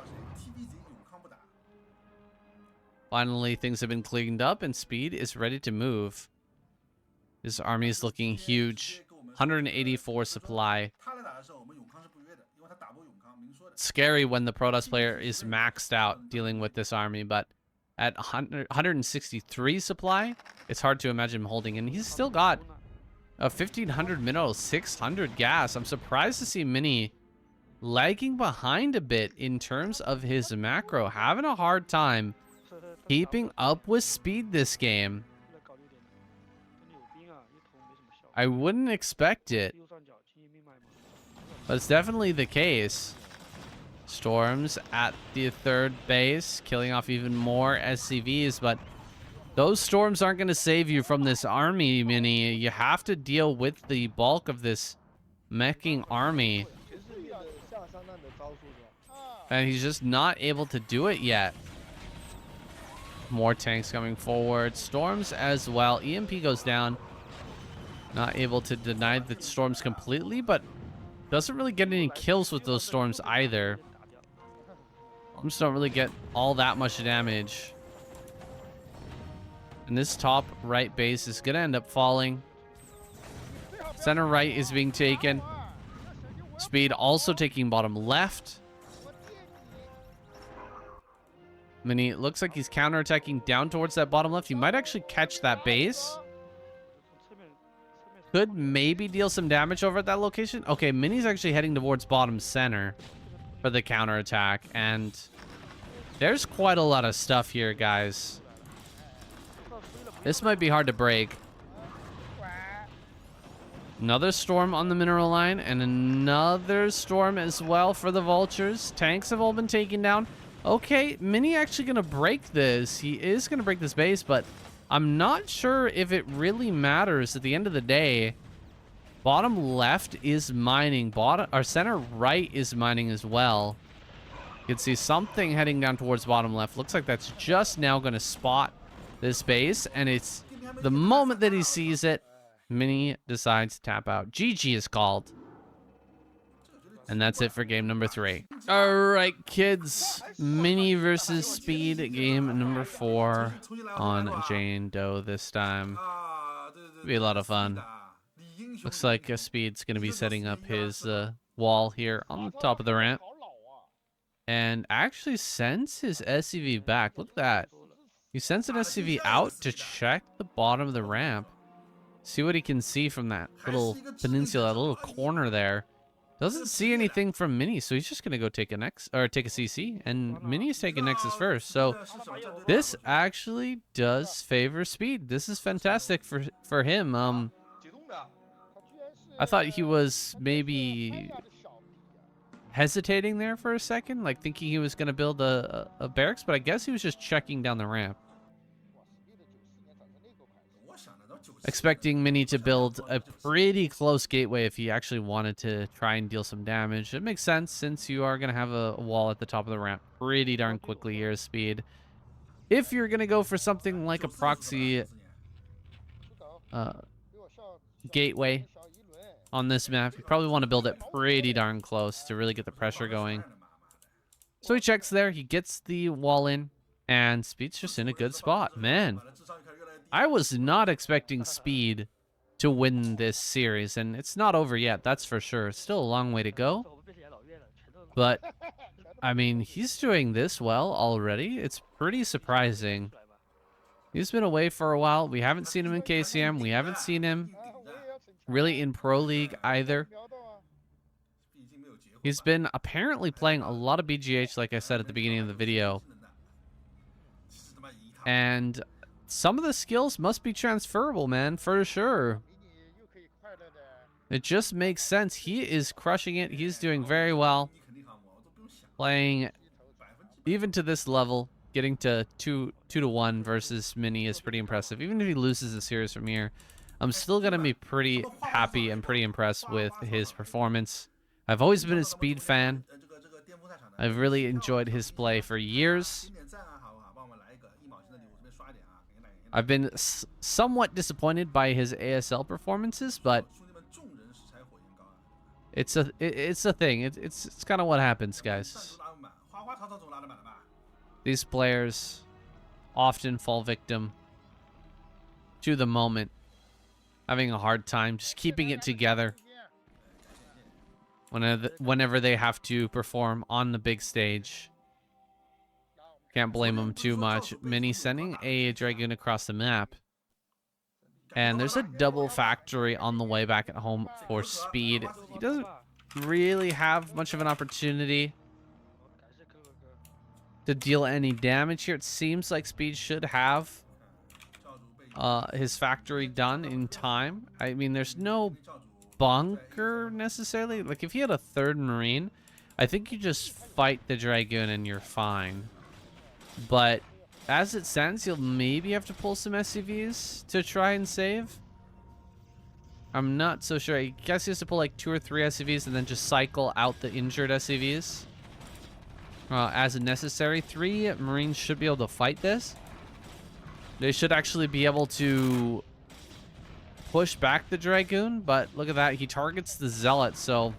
Finally, things have been cleaned up and Speed is ready to move. His army is looking huge. 184 supply. It's scary when the Protoss player is maxed out dealing with this army, but at 163 supply, it's hard to imagine him holding. And he's still got a 1,500 minerals, 600 gas. I'm surprised to see Mini lagging behind a bit in terms of his macro. Having a hard time keeping up with Speed this game. I wouldn't expect it, but it's definitely the case. Storms at the 3rd base, killing off even more SCVs, but those storms aren't going to save you from this army, Mini. You have to deal with the bulk of this meching army. And he's just not able to do it yet. More tanks coming forward. Storms as well. EMP goes down. Not able to deny the storms completely, but doesn't really get any kills with those storms either. Storms don't really get all that much damage. And this top right base is going to end up falling. Center right is being taken. Speed also taking bottom left. Mini looks like he's counterattacking down towards that bottom left. He might actually catch that base. Could maybe deal some damage over at that location. Okay, Mini's actually heading towards bottom center for the counterattack. And there's quite a lot of stuff here, guys. This might be hard to break. Another storm on the mineral line and another storm as well for the vultures. Tanks have all been taken down. Okay, Mini actually going to break this. He is going to break this base, but I'm not sure if it really matters at the end of the day. Bottom left is mining. Our center right is mining as well. You can see something heading down towards bottom left. Looks like that's just now going to spot this base, and it's the moment that he sees it, Mini decides to tap out. GG is called. And that's it for game number 3. All right, kids. Mini versus Speed, game number 4 on Jane Doe this time. Be a lot of fun. Looks like Speed's going to be setting up his wall here on the top of the ramp. And actually sends his SCV back. Look at that. He sends an SCV out to check the bottom of the ramp. See what he can see from that little peninsula, that little corner there. Doesn't see anything from Mini, so he's just gonna go take an X or take a CC, and Mini is taking Nexus first. So this actually does favor Speed. This is fantastic for him. I thought he was maybe hesitating there for a second, like thinking he was gonna build a barracks, but I guess he was just checking down the ramp. Expecting Mini to build a pretty close gateway if he actually wanted to try and deal some damage. It makes sense since you are going to have a wall at the top of the ramp pretty darn quickly here, Speed. If you're going to go for something like a proxy gateway on this map, you probably want to build it pretty darn close to really get the pressure going. So he checks there, he gets the wall in, and Speed's just in a good spot. Man, I was not expecting Speed to win this series, and it's not over yet, that's for sure. It's still a long way to go. But, I mean, he's doing this well already. It's pretty surprising. He's been away for a while. We haven't seen him in KCM. We haven't seen him really in Pro League either. He's been apparently playing a lot of BGH, like I said at the beginning of the video. And some of the skills must be transferable, man, for sure. It just makes sense. He is crushing it. He's doing very well. Playing even to this level, getting to 2-1 versus Mini is pretty impressive. Even if he loses the series from here, I'm still going to be pretty happy and pretty impressed with his performance. I've always been a Speed fan. I've really enjoyed his play for years. I've been somewhat disappointed by his ASL performances, but it's a thing. It's kind of what happens, guys. These players often fall victim to the moment, having a hard time just keeping it together whenever they have to perform on the big stage. Can't blame him too much. Mini sending a Dragoon across the map. And there's a double factory on the way back at home for Speed. He doesn't really have much of an opportunity to deal any damage here. It seems like Speed should have his factory done in time. I mean, there's no bunker necessarily. Like, if he had a third Marine, I think you just fight the Dragoon and you're fine. But as it stands, you'll maybe have to pull some SCVs to try and save. I'm not so sure. I guess he has to pull like 2 or 3 SCVs and then just cycle out the injured SCVs as necessary. 3 Marines should be able to fight this. They should actually be able to push back the Dragoon, but look at that. He targets the Zealot, so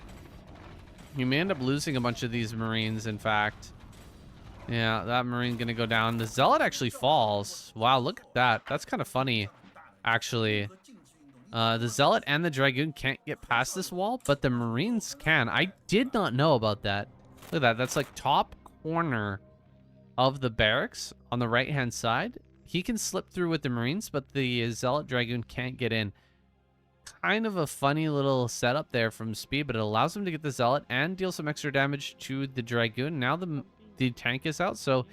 you may end up losing a bunch of these Marines, in fact. Yeah, that Marine gonna go down. The Zealot actually falls. Wow, look at that. That's kind of funny, actually. The Zealot and the Dragoon can't get past this wall, but the Marines can. I did not know about that. Look at that. That's like top corner of the barracks on the right-hand side. He can slip through with the Marines, but the Zealot Dragoon can't get in. Kind of a funny little setup there from Speed, but it allows him to get the Zealot and deal some extra damage to the Dragoon. Now the tank is out, so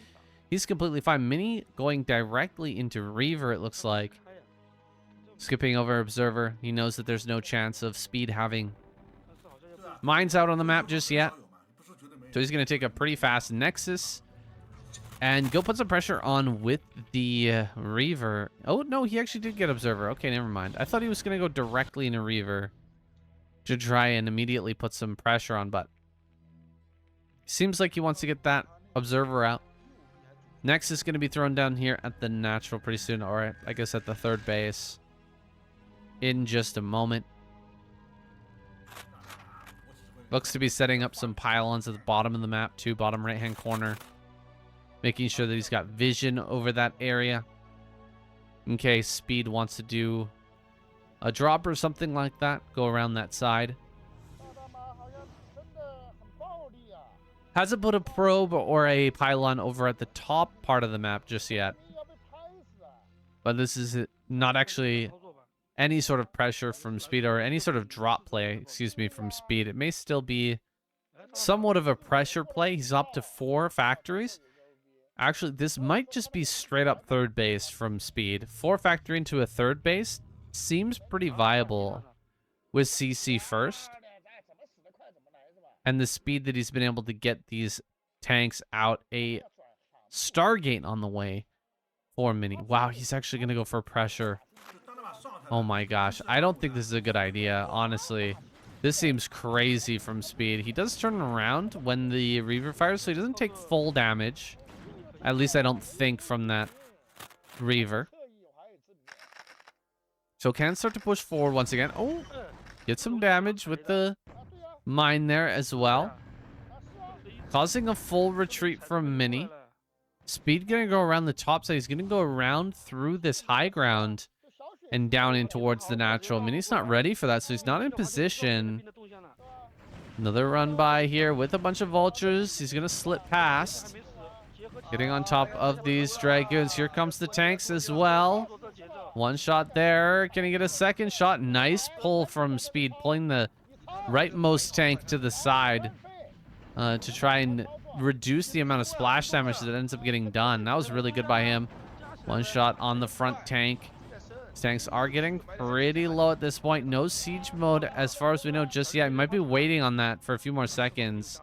he's completely fine. Mini going directly into Reaver, it looks like. Skipping over Observer. He knows that there's no chance of Speed having mines out on the map just yet. So he's going to take a pretty fast Nexus and go put some pressure on with the Reaver. Oh, no, he actually did get Observer. Okay, never mind. I thought he was going to go directly into Reaver to try and immediately put some pressure on, but seems like he wants to get that Observer out. Nexus is going to be thrown down here at the natural pretty soon, or I guess at the third base in just a moment. Looks to be setting up some pylons at the bottom of the map too, bottom right-hand corner. Making sure that he's got vision over that area in case Speed wants to do a drop or something like that. Go around that side. Hasn't put a probe or a pylon over at the top part of the map just yet. But this is not actually any sort of pressure from Speed or any sort of drop play, excuse me, from Speed. It may still be somewhat of a pressure play. He's up to 4 factories. Actually, this might just be straight up third base from Speed. 4 factory into a third base seems pretty viable with CC first. And the speed that he's been able to get these tanks out. A Stargate on the way for Mini. Wow, he's actually going to go for pressure. Oh my gosh. I don't think this is a good idea, honestly. This seems crazy from Speed. He does turn around when the Reaver fires, so he doesn't take full damage. At least I don't think from that Reaver. So can start to push forward once again. Oh, get some damage with the mine there as well. Causing a full retreat from Mini. Speed gonna go around the top side. He's gonna go around through this high ground and down in towards the natural. Mini's not ready for that, so he's not in position. Another run by here with a bunch of vultures. He's gonna slip past. Getting on top of these Dragoons. Here comes the tanks as well. One shot there. Can he get a second shot? Nice pull from Speed, pulling the rightmost tank to the side to try and reduce the amount of splash damage that ends up getting done. That was really good by him. One shot on the front tank. These tanks are getting pretty low at this point. No siege mode as far as we know just yet. He might be waiting on that for a few more seconds.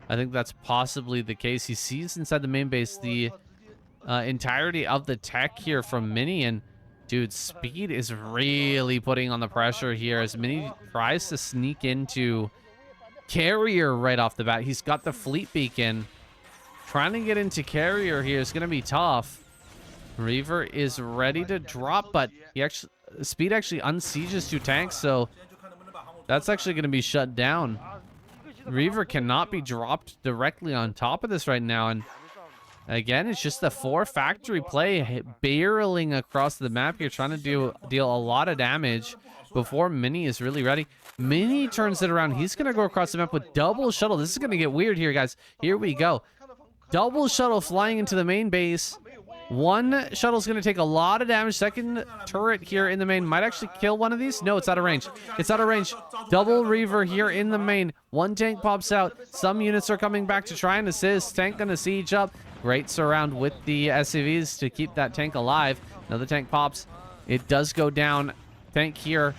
I think that's possibly the case. He sees inside the main base the entirety of the tech here from Mini, and dude, Speed is really putting on the pressure here as Mini tries to sneak into Carrier right off the bat. He's got the fleet beacon. Trying to get into Carrier here is going to be tough. Reaver is ready to drop, but Speed actually unsieges 2 tanks, so that's actually going to be shut down. Reaver cannot be dropped directly on top of this right now, and again, it's just a 4 factory play, barreling across the map here, trying to deal a lot of damage before Mini is really ready. Mini turns it around. He's going to go across the map with double shuttle. This is going to get weird here, guys. Here we go. Double shuttle flying into the main base. 1 shuttle's going to take a lot of damage. Second turret here in the main might actually kill one of these. No, it's out of range. It's out of range. Double Reaver here in the main. 1 tank pops out. Some units are coming back to try and assist. Tank going to siege up. Great surround with the SCVs to keep that tank alive. Another tank pops. It does go down. Tank here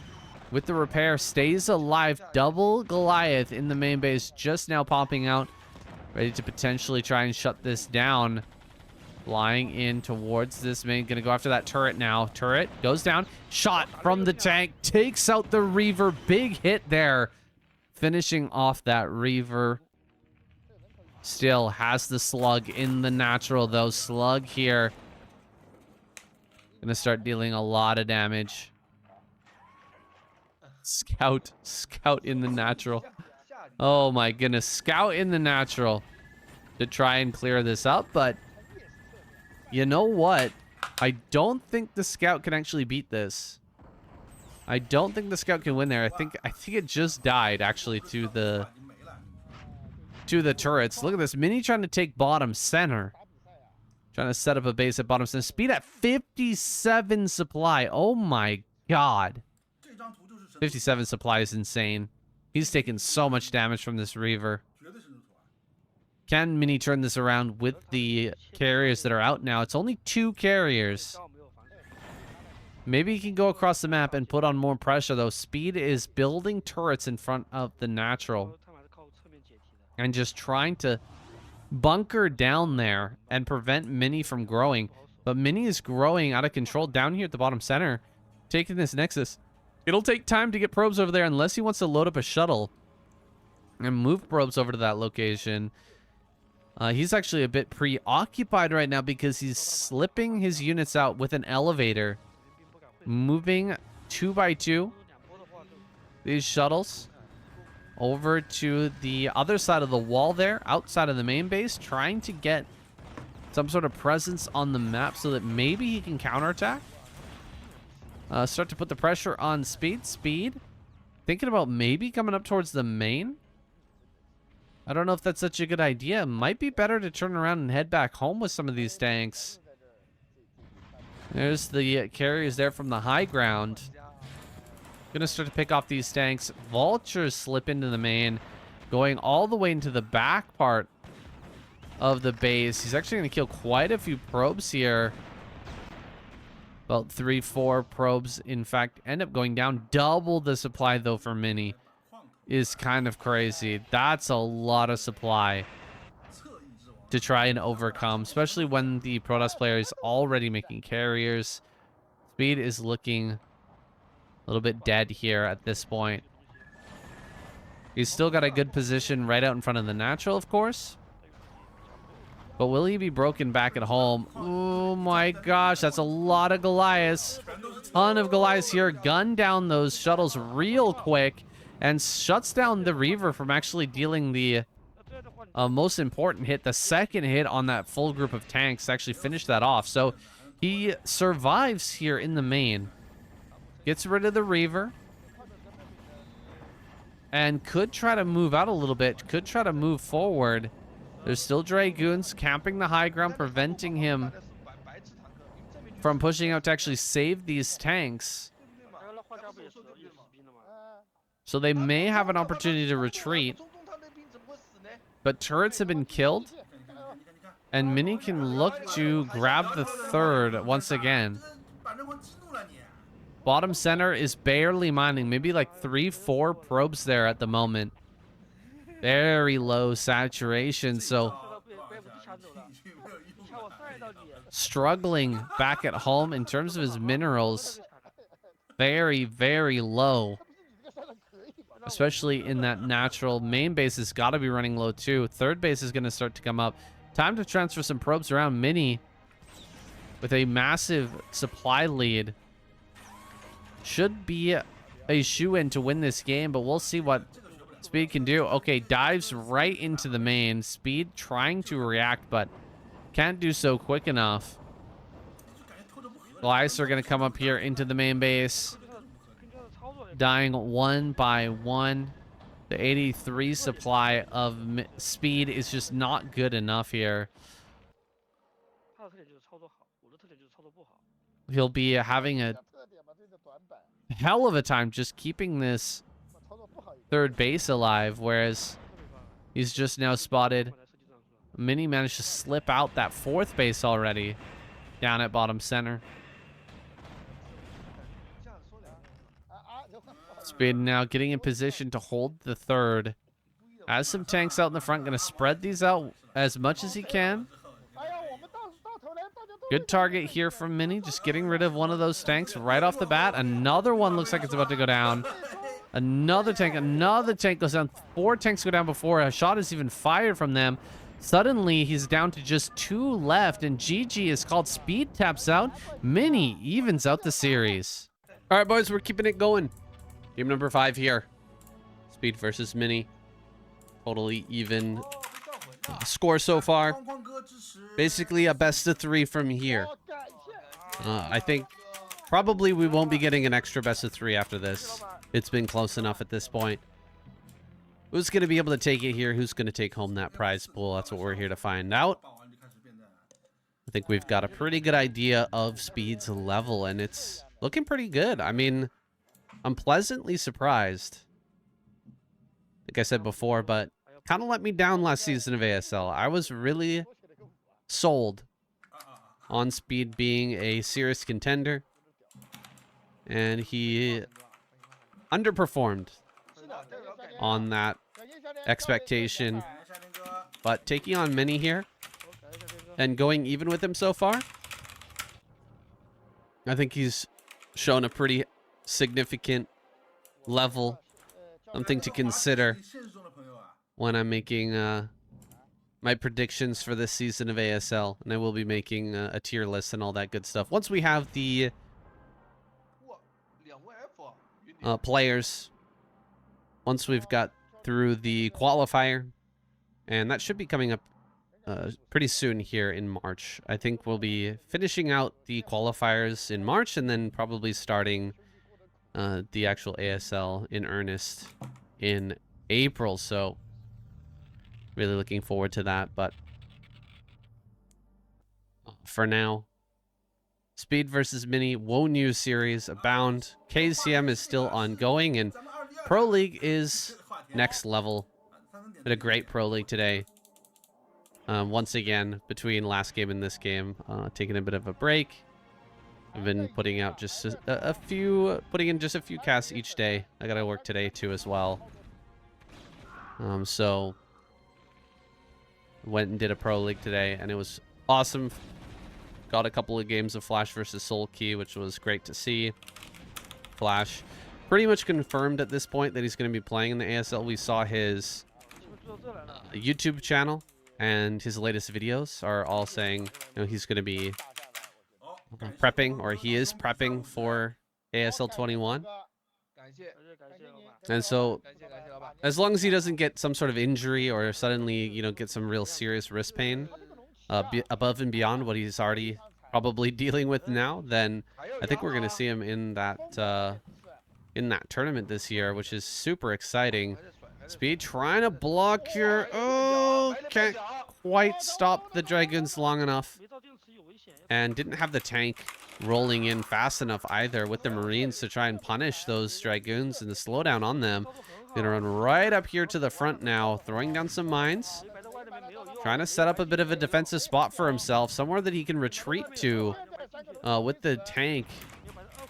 with the repair stays alive. Double Goliath in the main base just now popping out. Ready to potentially try and shut this down. Flying in towards this main. Gonna go after that turret now. Turret goes down. Shot from the tank. Takes out the Reaver. Big hit there. Finishing off that Reaver. Still has the slug in the natural though. Slug here Gonna start dealing a lot of damage. Scout in the natural. Oh my goodness, Scout in the natural to try and clear this up, but you know what? I don't think the Scout can actually beat this. I don't think the Scout can win there. I think it just died actually to the turrets. Look at this, Mini trying to take bottom center. Trying to set up a base at bottom center. Speed at 57 supply. Oh my god. 57 supply is insane. He's taking so much damage from this Reaver. Can Mini turn this around with the carriers that are out now? It's only 2 carriers. Maybe he can go across the map and put on more pressure, though. Speed is building turrets in front of the natural. And just trying to bunker down there and prevent Mini from growing. But Mini is growing out of control down here at the bottom center. Taking this Nexus. It'll take time to get probes over there unless he wants to load up a shuttle and move probes over to that location. He's actually a bit preoccupied right now because he's slipping his units out with an elevator. Moving 2 by 2 these shuttles over to the other side of the wall there, outside of the main base, trying to get some sort of presence on the map so that maybe he can counterattack. Start to put the pressure on Speed. Speed thinking about maybe coming up towards the main. I don't know if that's such a good idea. It might be better to turn around and head back home with some of these tanks. There's the carriers there from the high ground. Gonna start to pick off these tanks. Vultures slip into the main, going all the way into the back part of the base. He's actually gonna kill quite a few probes here. About 3-4 probes, in fact, end up going down. Double the supply, though, for Mini is kind of crazy. That's a lot of supply to try and overcome, especially when the Protoss player is already making carriers. Speed is looking a little bit dead here at this point. He's still got a good position right out in front of the natural, of course. But will he be broken back at home? Oh my gosh, that's a lot of Goliaths. Ton of Goliaths here. Gun down those shuttles real quick and shuts down the Reaver from actually dealing the most important hit. The second hit on that full group of tanks actually finished that off. So he survives here in the main. Gets rid of the Reaver. And could try to move out a little bit. Could try to move forward. There's still Dragoons camping the high ground, preventing him from pushing out to actually save these tanks. So they may have an opportunity to retreat. But turrets have been killed. And Mini can look to grab the third once again. Bottom center is barely mining. Maybe like 3-4 probes there at the moment. Very low saturation, so struggling back at home in terms of his minerals. Very, very low. Especially in that natural. Main base has got to be running low too. Third base is going to start to come up. Time to transfer some probes around. Mini with a massive supply lead. Should be a shoe-in to win this game, but we'll see what Speed can do. Okay, dives right into the main. Speed trying to react, but can't do so quick enough. Goliaths are going to come up here into the main base. Dying 1 by 1. The 83 supply of Speed is just not good enough here. He'll be having a hell of a time just keeping this third base alive, whereas he's just now spotted. Mini managed to slip out that fourth base already down at bottom center. Speed now getting in position to hold the third. Has some tanks out in the front, gonna spread these out as much as he can. Good target here from Mini, just getting rid of one of those tanks right off the bat. Another one looks like it's about to go down. Another tank goes down. 4 tanks go down before a shot is even fired from them. Suddenly, he's down to just 2 left, and GG is called. Speed taps out. Mini evens out the series. All right, boys, we're keeping it going. Game number 5 here. Speed versus Mini. Totally even score so far. Basically a best of 3 from here. I think probably we won't be getting an extra best of 3 after this. It's been close enough at this point. Who's going to be able to take it here? Who's going to take home that prize pool? That's what we're here to find out. I think we've got a pretty good idea of Speed's level, and it's looking pretty good. I mean, I'm pleasantly surprised. Like I said before, but kind of let me down last season of ASL. I was really sold on Speed being a serious contender, and he underperformed on that expectation. But taking on Mini here and going even with him so far, I think he's shown a pretty significant level, something to consider when I'm making my predictions for this season of ASL. And I will be making a tier list and all that good stuff once we have the players, once we've got through the qualifier, and that should be coming up pretty soon here in March. I think we'll be finishing out the qualifiers in March and then probably starting the actual ASL in earnest in April. So really looking forward to that. But for now, Speed versus Mini Woniu series abound. KCM is still ongoing, and Pro League is next level. Had a great Pro League today. Once again, between last game and this game, taking a bit of a break. I've been putting out just putting in just a few casts each day. I gotta work today too as well. So went and did a Pro League today, and it was awesome. Got a couple of games of Flash versus Soul Key, which was great to see. Flash pretty much confirmed at this point that he's going to be playing in the ASL. We saw his YouTube channel and his latest videos are all saying, you know, he's going to be prepping, or he is prepping for ASL 21. And so as long as he doesn't get some sort of injury or suddenly, you know, get some real serious wrist pain above and beyond what he's already probably dealing with now, then I think we're going to see him in that tournament this year, which is super exciting. Speed trying to block here. Oh, can't quite stop the Dragoons long enough. And didn't have the tank rolling in fast enough either with the Marines to try and punish those Dragoons and the slowdown on them. Gonna run right up here to the front now, throwing down some mines. Trying to set up a bit of a defensive spot for himself, somewhere that he can retreat to with the tank.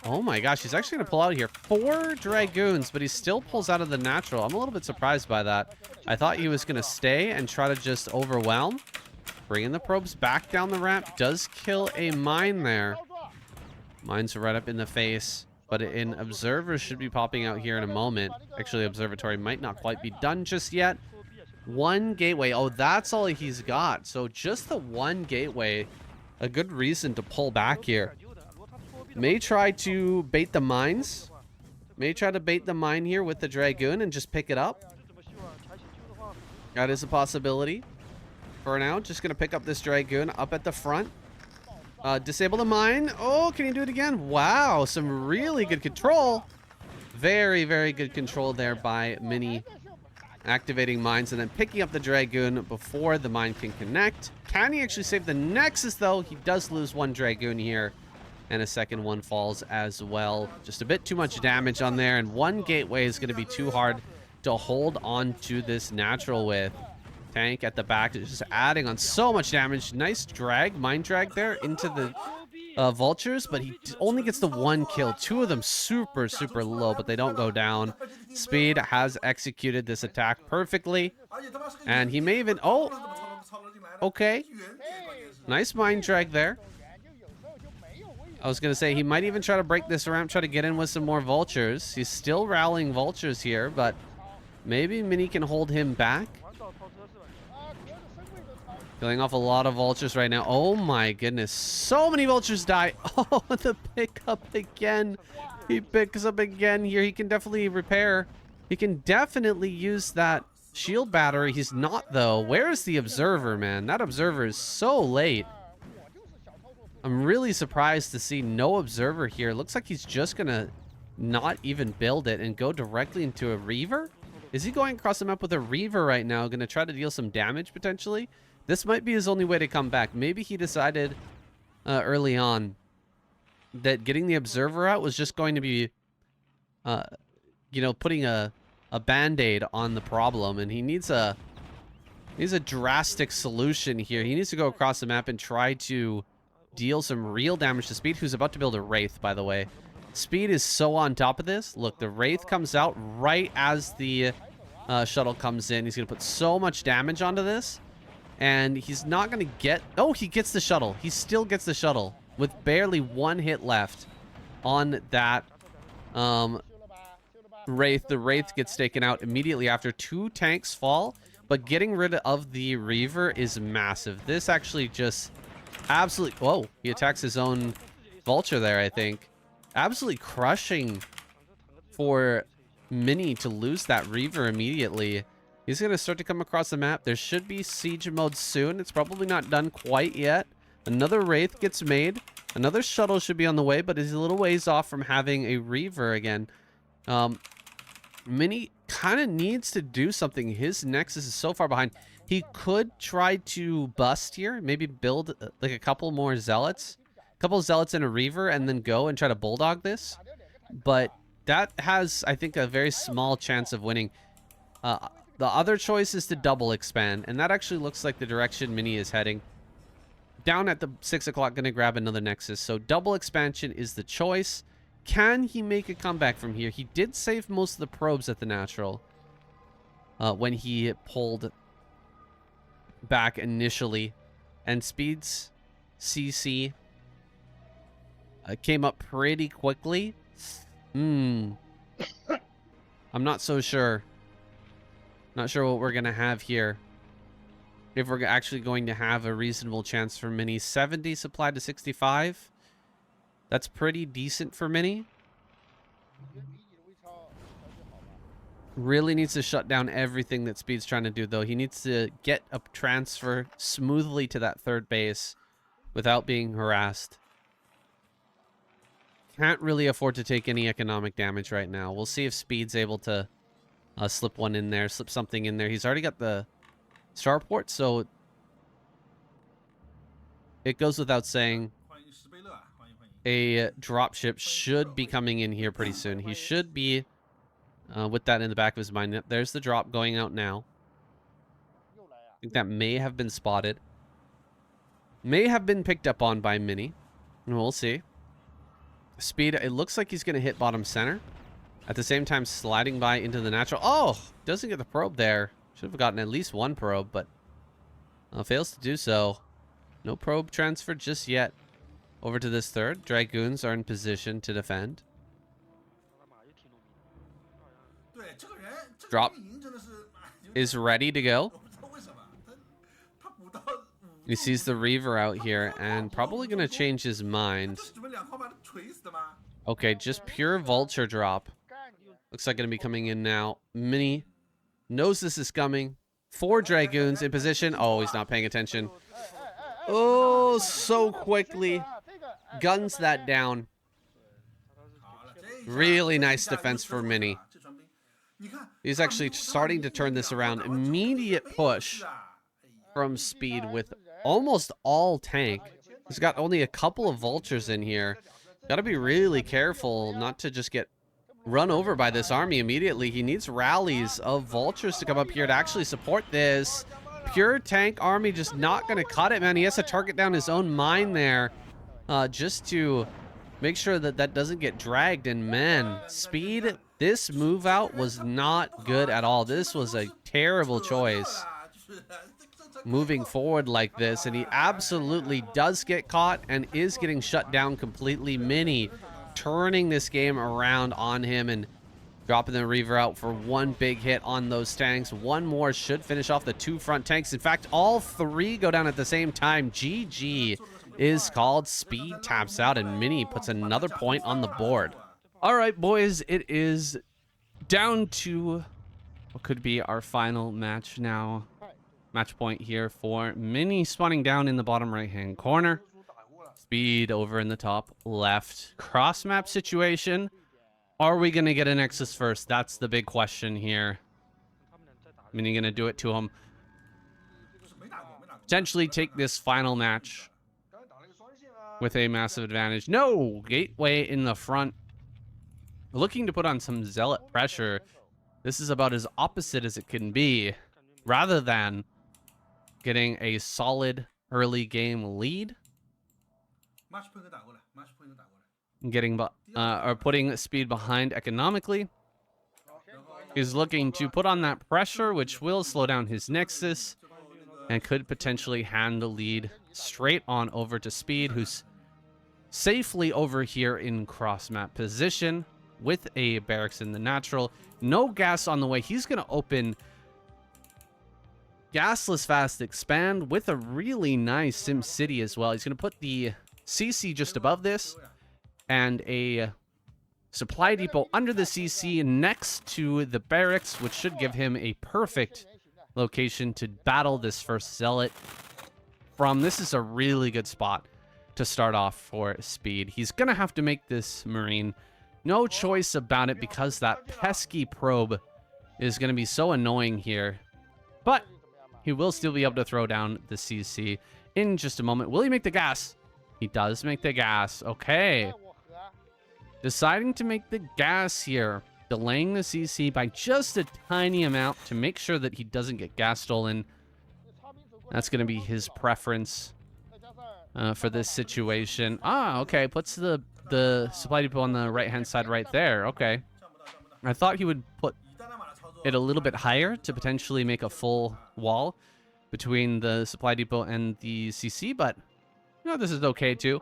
Oh my gosh, he's actually going to pull out here. 4 Dragoons, but he still pulls out of the natural. I'm a little bit surprised by that. I thought he was going to stay and try to just overwhelm. Bringing the probes back down the ramp. Does kill a mine there. Mines are right up in the face. But an observer should be popping out here in a moment. Actually, observatory might not quite be done just yet. 1 gateway. Oh, that's all he's got. So just the 1 gateway. A good reason to pull back here. May try to bait the mines. May try to bait the mine here with the Dragoon and just pick it up. That is a possibility. For now, just going to pick up this Dragoon up at the front. Disable the mine. Oh, can you do it again? Wow, some really good control. Very, very good control there by Mini. Activating mines and then picking up the Dragoon before the mine can connect. Can he actually save the Nexus, though? He does lose 1 Dragoon here. And a second one falls as well. Just a bit too much damage on there. And 1 gateway is going to be too hard to hold on to this natural with. Tank at the back is just adding on so much damage. Nice drag, mine drag there into the vultures, but he only gets the 1 kill. 2 of them super, super low, but they don't go down. Speed has executed this attack perfectly. And he may even... Oh! Okay. Nice mine drag there. I was going to say, he might even try to break this ramp, try to get in with some more vultures. He's still rallying vultures here, but maybe Mini can hold him back. Killing off a lot of vultures right now. Oh my goodness. So many vultures die. Oh, the pickup again. He picks up again here. He can definitely repair. He can definitely use that shield battery. He's not, though. Where is the observer, man? That observer is so late. I'm really surprised to see no observer here. Looks like he's just going to not even build it and go directly into a Reaver. Is he going across the map with a Reaver right now? Going to try to deal some damage, potentially? This might be his only way to come back. Maybe he decided early on that getting the observer out was just going to be, you know, putting a band-aid on the problem, and he needs a drastic solution here. He needs to go across the map and try to deal some real damage to Speed, who's about to build a Wraith, by the way. Speed is so on top of this. Look, the Wraith comes out right as the shuttle comes in. He's going to put so much damage onto this. And he's not going to get... Oh, he gets the shuttle. He still gets the shuttle with barely one hit left on that Wraith. The Wraith gets taken out immediately after 2 tanks fall. But getting rid of the Reaver is massive. This actually just absolutely... Whoa, he attacks his own Vulture there, I think. Absolutely crushing for Mini to lose that Reaver immediately. He's going to start to come across the map. There should be siege mode soon. It's probably not done quite yet. Another Wraith gets made. Another shuttle should be on the way, but he's a little ways off from having a Reaver again. Mini kind of needs to do something. His Nexus is so far behind. He could try to bust here. Maybe build like a couple more Zealots. A couple of Zealots and a Reaver, and then go and try to Bulldog this. But that has, I think, a very small chance of winning. The other choice is to double expand, and that actually looks like the direction Mini is heading. Down at the 6 o'clock, going to grab another Nexus. So double expansion is the choice. Can he make a comeback from here? He did save most of the probes at the natural when he pulled back initially. And Speed's CC came up pretty quickly. I'm not so sure. Not sure what we're going to have here. If we're actually going to have a reasonable chance for Mini. 70 supplied to 65. That's pretty decent for Mini. Really needs to shut down everything that Speed's trying to do, though. He needs to get a transfer smoothly to that third base without being harassed. Can't really afford to take any economic damage right now. We'll see if Speed's able to slip one in there, slip something in there. He's already got the starport, so it goes without saying a dropship should be coming in here pretty soon. He should be with that in the back of his mind. There's the drop going out now. I think that may have been spotted. May have been picked up on by Mini. We'll see. Speed, it looks like he's going to hit bottom center. At the same time, sliding by into the natural. Oh, doesn't get the probe there. Should have gotten at least one probe, but fails to do so. No probe transfer just yet. Over to this third. Dragoons are in position to defend. Drop is ready to go. He sees the Reaver out here and probably going to change his mind. Okay, just pure Vulture drop. Looks like going to be coming in now. Mini knows this is coming. 4 Dragoons in position. Oh, he's not paying attention. Oh, so quickly. Guns that down. Really nice defense for Mini. He's actually starting to turn this around. Immediate push from Speed with almost all tank. He's got only a couple of Vultures in here. Got to be really careful not to just get run over by this army immediately. He needs rallies of Vultures to come up here to actually support this. Pure tank army just not going to cut it, man. He has to target down his own mine there just to make sure that that doesn't get dragged. And man, Speed, this move out was not good at all. This was a terrible choice moving forward like this, and he absolutely does get caught and is getting shut down completely. Mini turning this game around on him, and Dropping the Reaver out for one big hit on those tanks. One more should finish off the two front tanks. In fact, all three go down at the same time. GG is called. Speed taps out, and Mini puts another point on the board. All right, boys, it is down to what could be our final match now. Match point here for Mini spawning down in the bottom right-hand corner. Speed over in the top left. Cross map situation. Are we going to get a Nexus first? That's the big question here. Mini going to do it to him. Potentially take this final match with a massive advantage. No! Gateway in the front. Looking to put on some Zealot pressure. This is about as opposite as it can be. Rather than getting a solid early game lead. Getting or putting Speed behind economically. He's looking to put on that pressure, which will slow down his Nexus and could potentially hand the lead straight on over to Speed, who's safely over here in cross map position with a barracks in the natural. No gas on the way. He's going to open Gasless Fast Expand with a really nice Sim City as well. He's going to put the CC just above this and a supply depot under the CC next to the barracks, which should give him a perfect location to battle this first Zealot from. This is a really good spot to start off for Speed. He's going to have to make this Marine. No choice about it because that pesky probe is going to be so annoying here. But he will still be able to throw down the CC in just a moment. Will he make the gas? He does make the gas. Okay. Deciding to make the gas here. Delaying the CC by just a tiny amount to make sure that he doesn't get gas stolen. That's going to be his preference for this situation. Ah, okay. Puts the supply depot on the right-hand side right there. Okay. I thought he would put it a little bit higher to potentially make a full wall between the supply depot and the CC, but you know, this is okay too.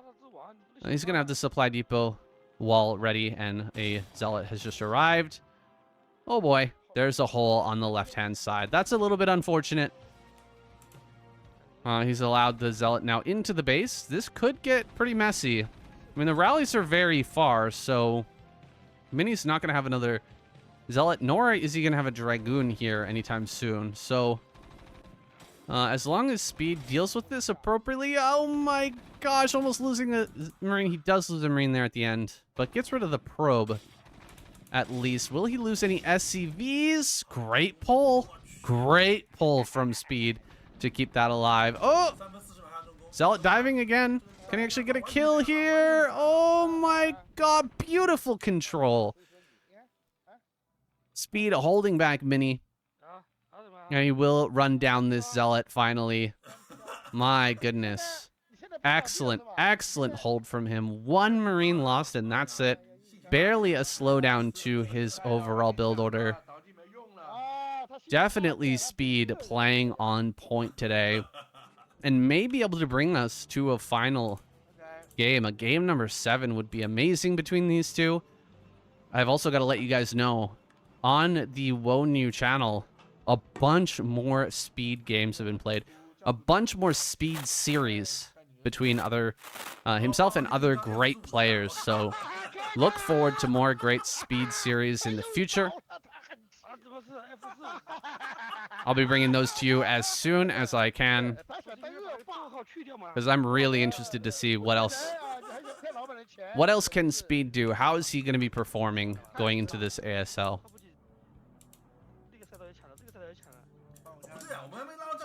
He's going to have the supply depot wall ready, and a Zealot has just arrived. Oh boy, there's a hole on the left-hand side. That's a little bit unfortunate. He's allowed the Zealot now into the base. This could get pretty messy. I mean, the rallies are very far, so Mini's not going to have another Zealot, nor is he going to have a Dragoon here anytime soon. So, as long as Speed deals with this appropriately... Oh my gosh, almost losing a Marine. He does lose a Marine there at the end, but gets rid of the probe at least. Will he lose any SCVs? Great pull. Great pull from Speed to keep that alive. Oh! Zealot diving again. Can he actually get a kill here? Oh my god, beautiful control. Speed holding back Mini. And he will run down this Zealot finally. My goodness. Excellent, excellent hold from him. One Marine lost, and that's it. Barely a slowdown to his overall build order. Definitely Speed playing on point today. And may be able to bring us to a final game. A game number 7 would be amazing between these two. I've also got to let you guys know, on the Woniu channel, a bunch more Speed games have been played. A bunch more Speed series between himself and other great players. So look forward to more great Speed series in the future. I'll be bringing those to you as soon as I can, because I'm really interested to see what else can Speed do. How is he going to be performing going into this ASL?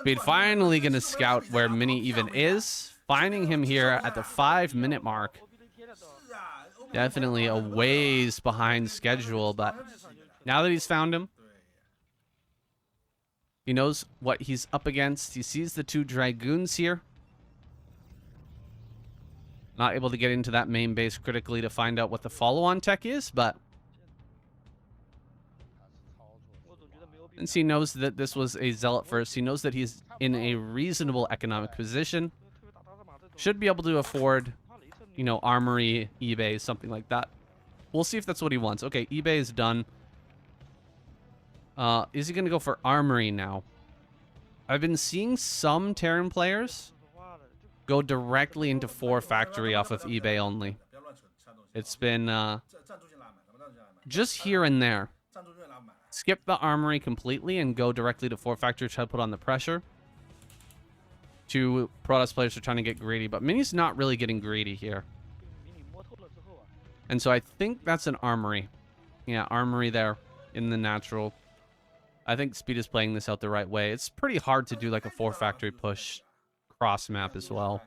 Speed finally going to scout where Mini even is, finding him here at the 5-minute mark. Definitely a ways behind schedule, but now that he's found him, he knows what he's up against. He sees the 2 Dragoons here. Not able to get into that main base critically to find out what the follow-on tech is, but since he knows that this was a Zealot first, he knows that he's in a reasonable economic position. Should be able to afford, armory, eBay, something like that. We'll see if that's what he wants. Okay, eBay is done. Is he going to go for Armory now? I've been seeing some Terran players go directly into 4 Factory off of eBay only. It's been just here and there. Skip the Armory completely and go directly to 4 Factory, try to put on the pressure. 2 Protoss players are trying to get greedy, but Mini's not really getting greedy here. And so I think that's an Armory. Yeah, Armory there in the natural. I think Speed is playing this out the right way. It's pretty hard to do like a 4 Factory push cross map as well.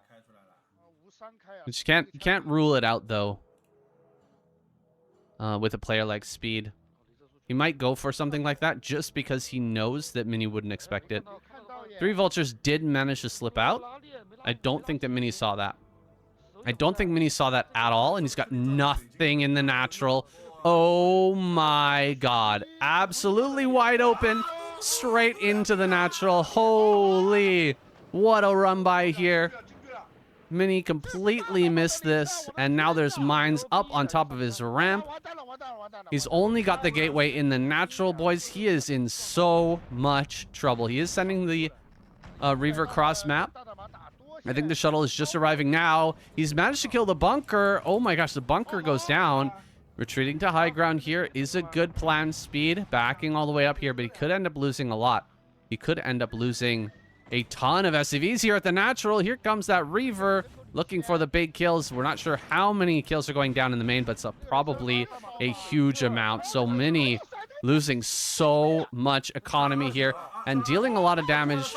You can't rule it out though. With a player like Speed. He might go for something like that just because he knows that Mini wouldn't expect it. 3 Vultures did manage to slip out. I don't think that Mini saw that. I don't think Mini saw that at all, and he's got nothing in the natural. Oh my god. Absolutely wide open. Straight into the natural. Holy. What a run by here. Mini completely missed this, and now there's mines up on top of his ramp. He's only got the gateway in the natural, boys. He is in so much trouble. He is sending the Reaver cross map. I think the shuttle is just arriving now. He's managed to kill the bunker. Oh my gosh, the bunker goes down. Retreating to high ground here is a good plan. Speed backing all the way up here, but he could end up losing a lot. He could end up losing a ton of SCVs here at the natural. Here comes that Reaver looking for the big kills. We're not sure how many kills are going down in the main, but it's probably a huge amount. So Mini losing so much economy here and dealing a lot of damage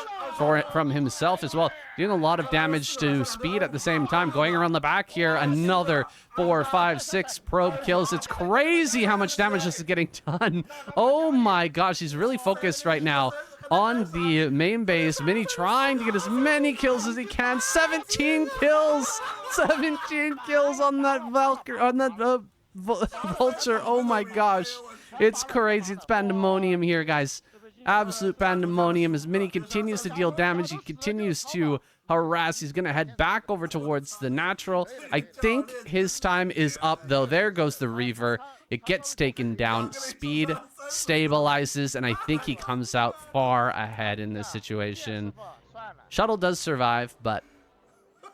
from himself as well. Doing a lot of damage to Speed at the same time. Going around the back here, another 4, 5, 6 probe kills. It's crazy how much damage this is getting done. Oh my gosh, he's really focused right now on the main base. Mini trying to get as many kills as he can. 17 kills! 17 kills on that Valkyrie, on that Vulture. Oh my gosh. It's crazy. It's pandemonium here, guys. Absolute pandemonium as Mini continues to deal damage. He continues to harass. He's going to head back over towards the natural. I think his time is up, though. There goes the Reaver. It gets taken down. Speed stabilizes, and I think he comes out far ahead in this situation. Shuttle does survive, but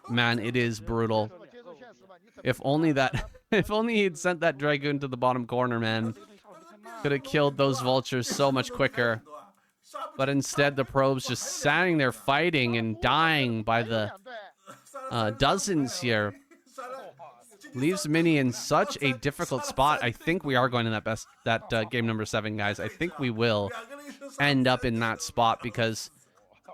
man, it is brutal. If only he'd sent that Dragoon to the bottom corner, man. Could have killed those Vultures so much quicker. But instead, the probes just standing there fighting and dying by the dozens here. Leaves Mini in such a difficult spot. I think we are going to that game number 7, guys. I think we will end up in that spot because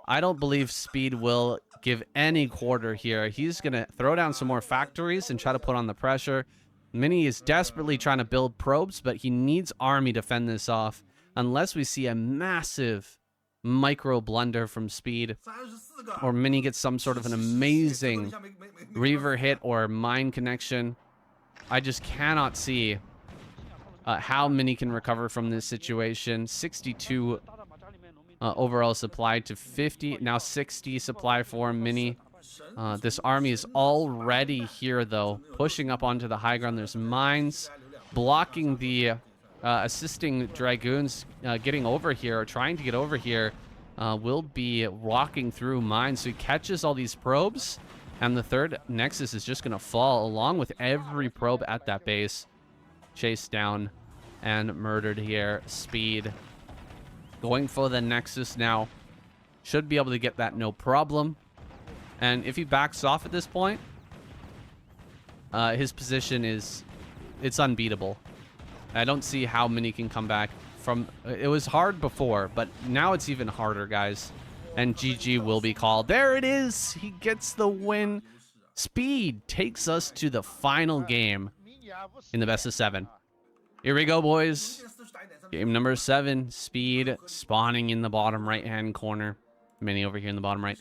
I don't believe Speed will give any quarter here. He's going to throw down some more factories and try to put on the pressure. Mini is desperately trying to build probes, but he needs Army to fend this off unless we see a massive micro blunder from Speed or Mini gets some sort of an amazing Reaver hit or mine connection. I just cannot see how Mini can recover from this situation. 62 overall supply to 50, now 60 supply for Mini. This army is already here, though, pushing up onto the high ground. There's mines blocking the assisting Dragoons getting over here, or trying to get over here. Will be walking through mines. So he catches all these probes, and the third Nexus is just going to fall along with every probe at that base. Chased down and murdered here. Speed going for the Nexus now. Should be able to get that no problem. And if he backs off at this point, his position it's unbeatable. I don't see how Mini can come back from. It was hard before, but now it's even harder, guys. And GG will be called. There it is. He gets the win. Speed takes us to the final game in the best of 7. Here we go, boys. Game number 7. Speed spawning in the bottom right-hand corner. Mini over here in the bottom right.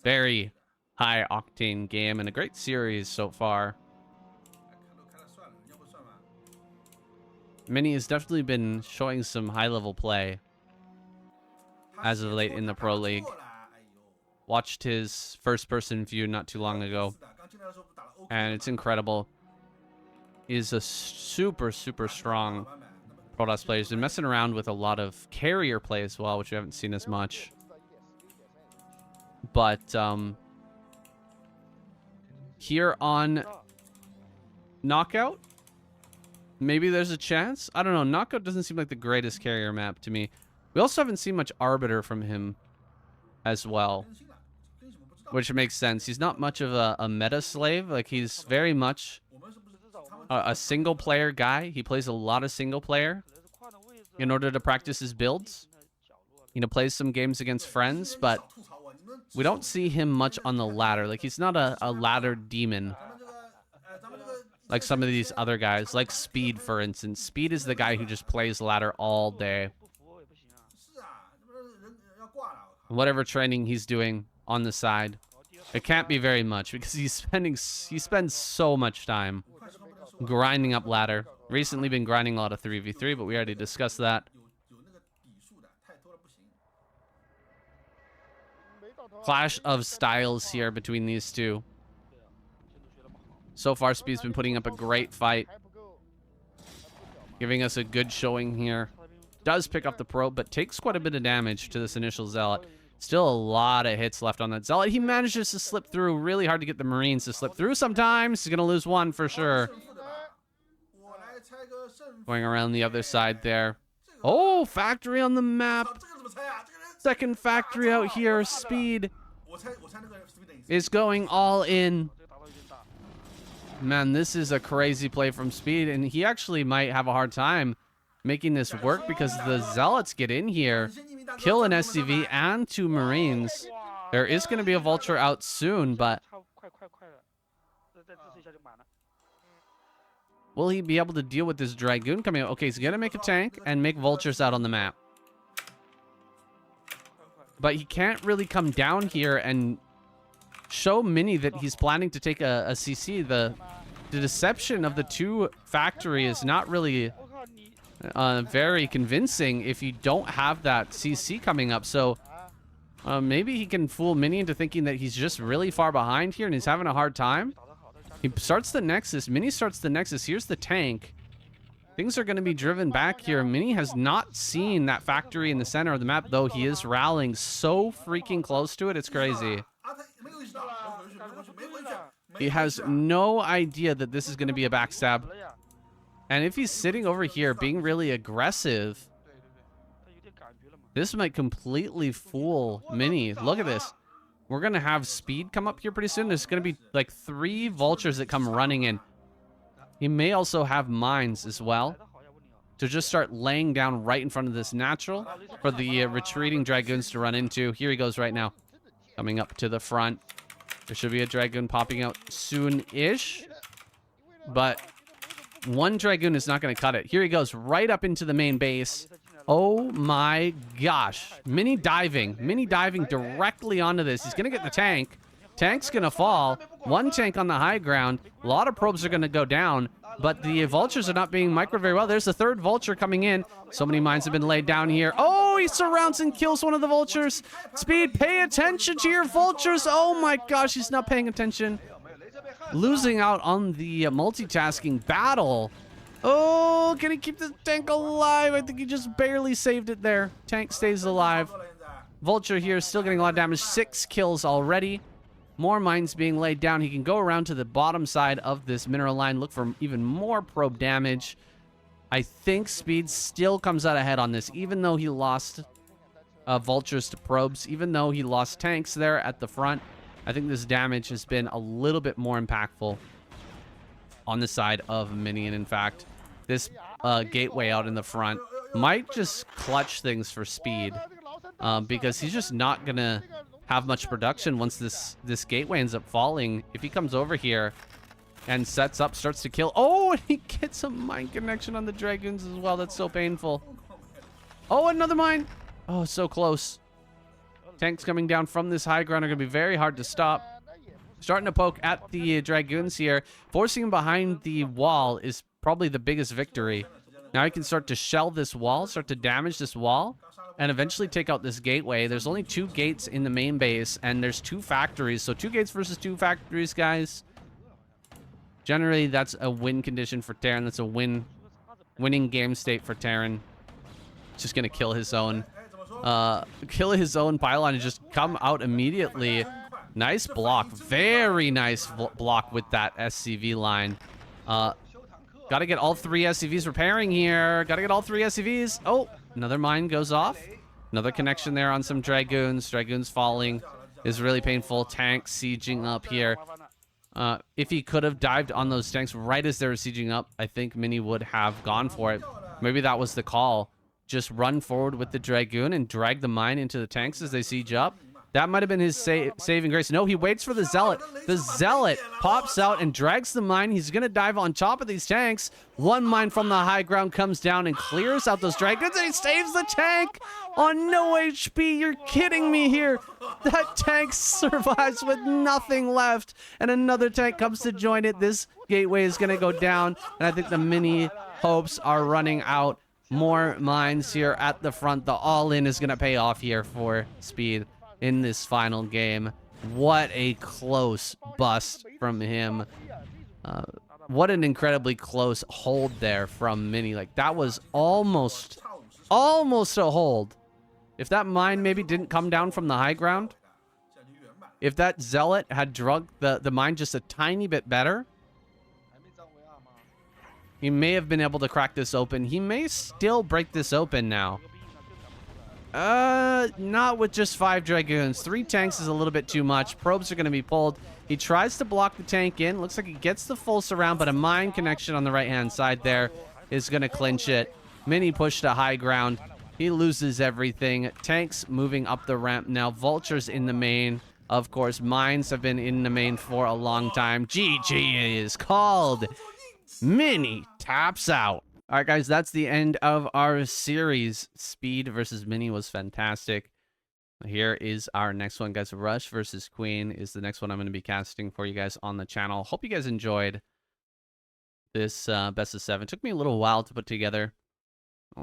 Very high octane game and a great series so far. Mini has definitely been showing some high-level play as of late in the Pro League. Watched his first-person view not too long ago, and it's incredible. He's a super, super strong Protoss players. Been messing around with a lot of carrier play as well, which we haven't seen as much. But here on Knockout, maybe there's a chance. I don't know. Knockout doesn't seem like the greatest carrier map to me. We also haven't seen much Arbiter from him as well, which makes sense. He's not much of a meta slave. Like, he's very much a single player guy. He plays a lot of single player in order to practice his builds. You know, plays some games against friends, but we don't see him much on the ladder. Like, he's not a ladder demon like some of these other guys, like Speed, for instance. Speed is the guy who just plays ladder all day. Whatever training he's doing on the side, it can't be very much because he spends so much time grinding up ladder. Recently been grinding a lot of 3v3, but we already discussed that. Clash of styles here between these two. So far, Speed's been putting up a great fight, giving us a good showing here. Does pick up the probe, but takes quite a bit of damage to this initial Zealot. Still a lot of hits left on that Zealot. He manages to slip through. Really hard to get the Marines to slip through sometimes. He's going to lose one for sure. Going around the other side there. Oh, factory on the map. Second factory out here. Speed is going all in. Man, this is a crazy play from Speed, and he actually might have a hard time making this work because the Zealots get in here, kill an SCV and 2 Marines. There is going to be a Vulture out soon, but will he be able to deal with this Dragoon coming out? Okay, he's going to make a tank and make Vultures out on the map. But he can't really come down here and show Mini that he's planning to take a CC. The deception of the 2 factory is not really very convincing if you don't have that CC coming up. So maybe he can fool Mini into thinking that he's just really far behind here and he's having a hard time. He starts the Nexus. Mini starts the Nexus. Here's the tank. Things are going to be driven back here. Mini has not seen that factory in the center of the map, though he is rallying so freaking close to it. It's crazy. He has no idea that this is going to be a backstab. And if he's sitting over here being really aggressive, this might completely fool Mini. Look at this. We're going to have Speed come up here pretty soon. There's going to be like 3 Vultures that come running in. He may also have mines as well to just start laying down right in front of this natural for the retreating Dragoons to run into. Here he goes right now. Coming up to the front. There should be a Dragoon popping out soon-ish. But 1 Dragoon is not going to cut it. Here he goes right up into the main base. Oh my gosh. Mini diving directly onto this. He's going to get the tank. Tank's going to fall. 1 tank on the high ground. A lot of probes are going to go down. But the Vultures are not being microed very well. There's the 3rd Vulture coming in. So many mines have been laid down here. Oh, he surrounds and kills one of the Vultures. Speed, pay attention to your Vultures. Oh my gosh, he's not paying attention. Losing out on the multitasking battle. Oh, can he keep the tank alive? I think he just barely saved it there. Tank stays alive. Vulture here still getting a lot of damage. 6 kills already. More mines being laid down. He can go around to the bottom side of this mineral line, look for even more probe damage. I think Speed still comes out ahead on this, even though he lost Vultures to probes, even though he lost tanks there at the front. I think this damage has been a little bit more impactful on the side of Minion. In fact, this gateway out in the front might just clutch things for Speed because he's just not going to have much production once this gateway ends up falling. If he comes over here and sets up, starts to kill. Oh, and he gets a mine connection on the Dragoons as well. That's so painful. Oh, another mine. Oh, so close. Tanks coming down from this high ground are going to be very hard to stop. Starting to poke at the Dragoons here. Forcing him behind the wall is probably the biggest victory. Now he can start to shell this wall, start to damage this wall, and eventually take out this gateway. There's only 2 gates in the main base, and there's 2 factories. So 2 gates versus 2 factories, guys. Generally, that's a win condition for Terran. That's a win winning game state for Terran. Just gonna kill his own pylon and just come out immediately. Nice block, very nice block with that SCV line. Gotta get all 3 SCVs repairing here. Gotta get all 3 SCVs. Oh, another mine goes off. Another connection there on some Dragoons. Dragoons falling is really painful. Tanks sieging up here. If he could have dived on those tanks right as they were sieging up, I think Mini would have gone for it. Maybe that was the call. Just run forward with the Dragoon and drag the mine into the tanks as they siege up. That might have been his saving grace. No, he waits for the Zealot. The Zealot pops out and drags the mine. He's going to dive on top of these tanks. One mine from the high ground comes down and clears out those Dragons, and he saves the tank on no HP. You're kidding me here. That tank survives with nothing left, and another tank comes to join it. This gateway is going to go down, and I think the Mini hopes are running out. More mines here at the front. The all-in is going to pay off here for Speed in this final game. What a close bust from him. What an incredibly close hold there from Mini. Like, that was almost a hold. If that mine maybe didn't come down from the high ground, if that Zealot had drugged the mine just a tiny bit better, he may have been able to crack this open. He may still break this open now. Not with just 5 Dragoons. 3 tanks is a little bit too much. Probes are going to be pulled. He tries to block the tank in. Looks like he gets the full surround, but a mine connection on the right-hand side there is going to clinch it. Mini push to high ground. He loses everything. Tanks moving up the ramp now. Vultures in the main. Of course, mines have been in the main for a long time. GG is called. Mini taps out. All right, guys, that's the end of our series. Speed versus Mini was fantastic. Here is our next one, guys. Rush versus Queen is the next one I'm going to be casting for you guys on the channel. Hope you guys enjoyed this best of 7. It took me a little while to put together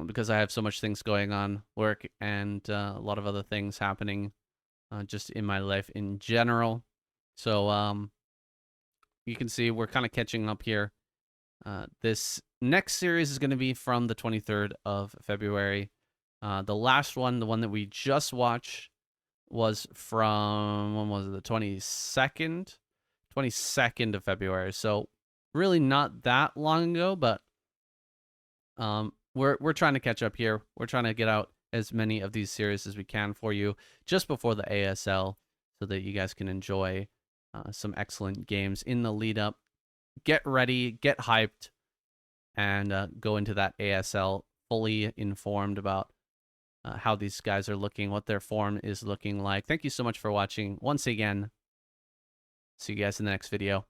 because I have so much things going on, work, and a lot of other things happening just in my life in general. So you can see we're kind of catching up here. This next series is going to be from the 23rd of February. The last one, the one that we just watched, was from, when was it, the 22nd? 22nd of February. So really not that long ago, but we're trying to catch up here. We're trying to get out as many of these series as we can for you just before the ASL so that you guys can enjoy some excellent games in the lead up. Get ready, get hyped, and go into that ASL fully informed about how these guys are looking, what their form is looking like. Thank you so much for watching. Once again, see you guys in the next video.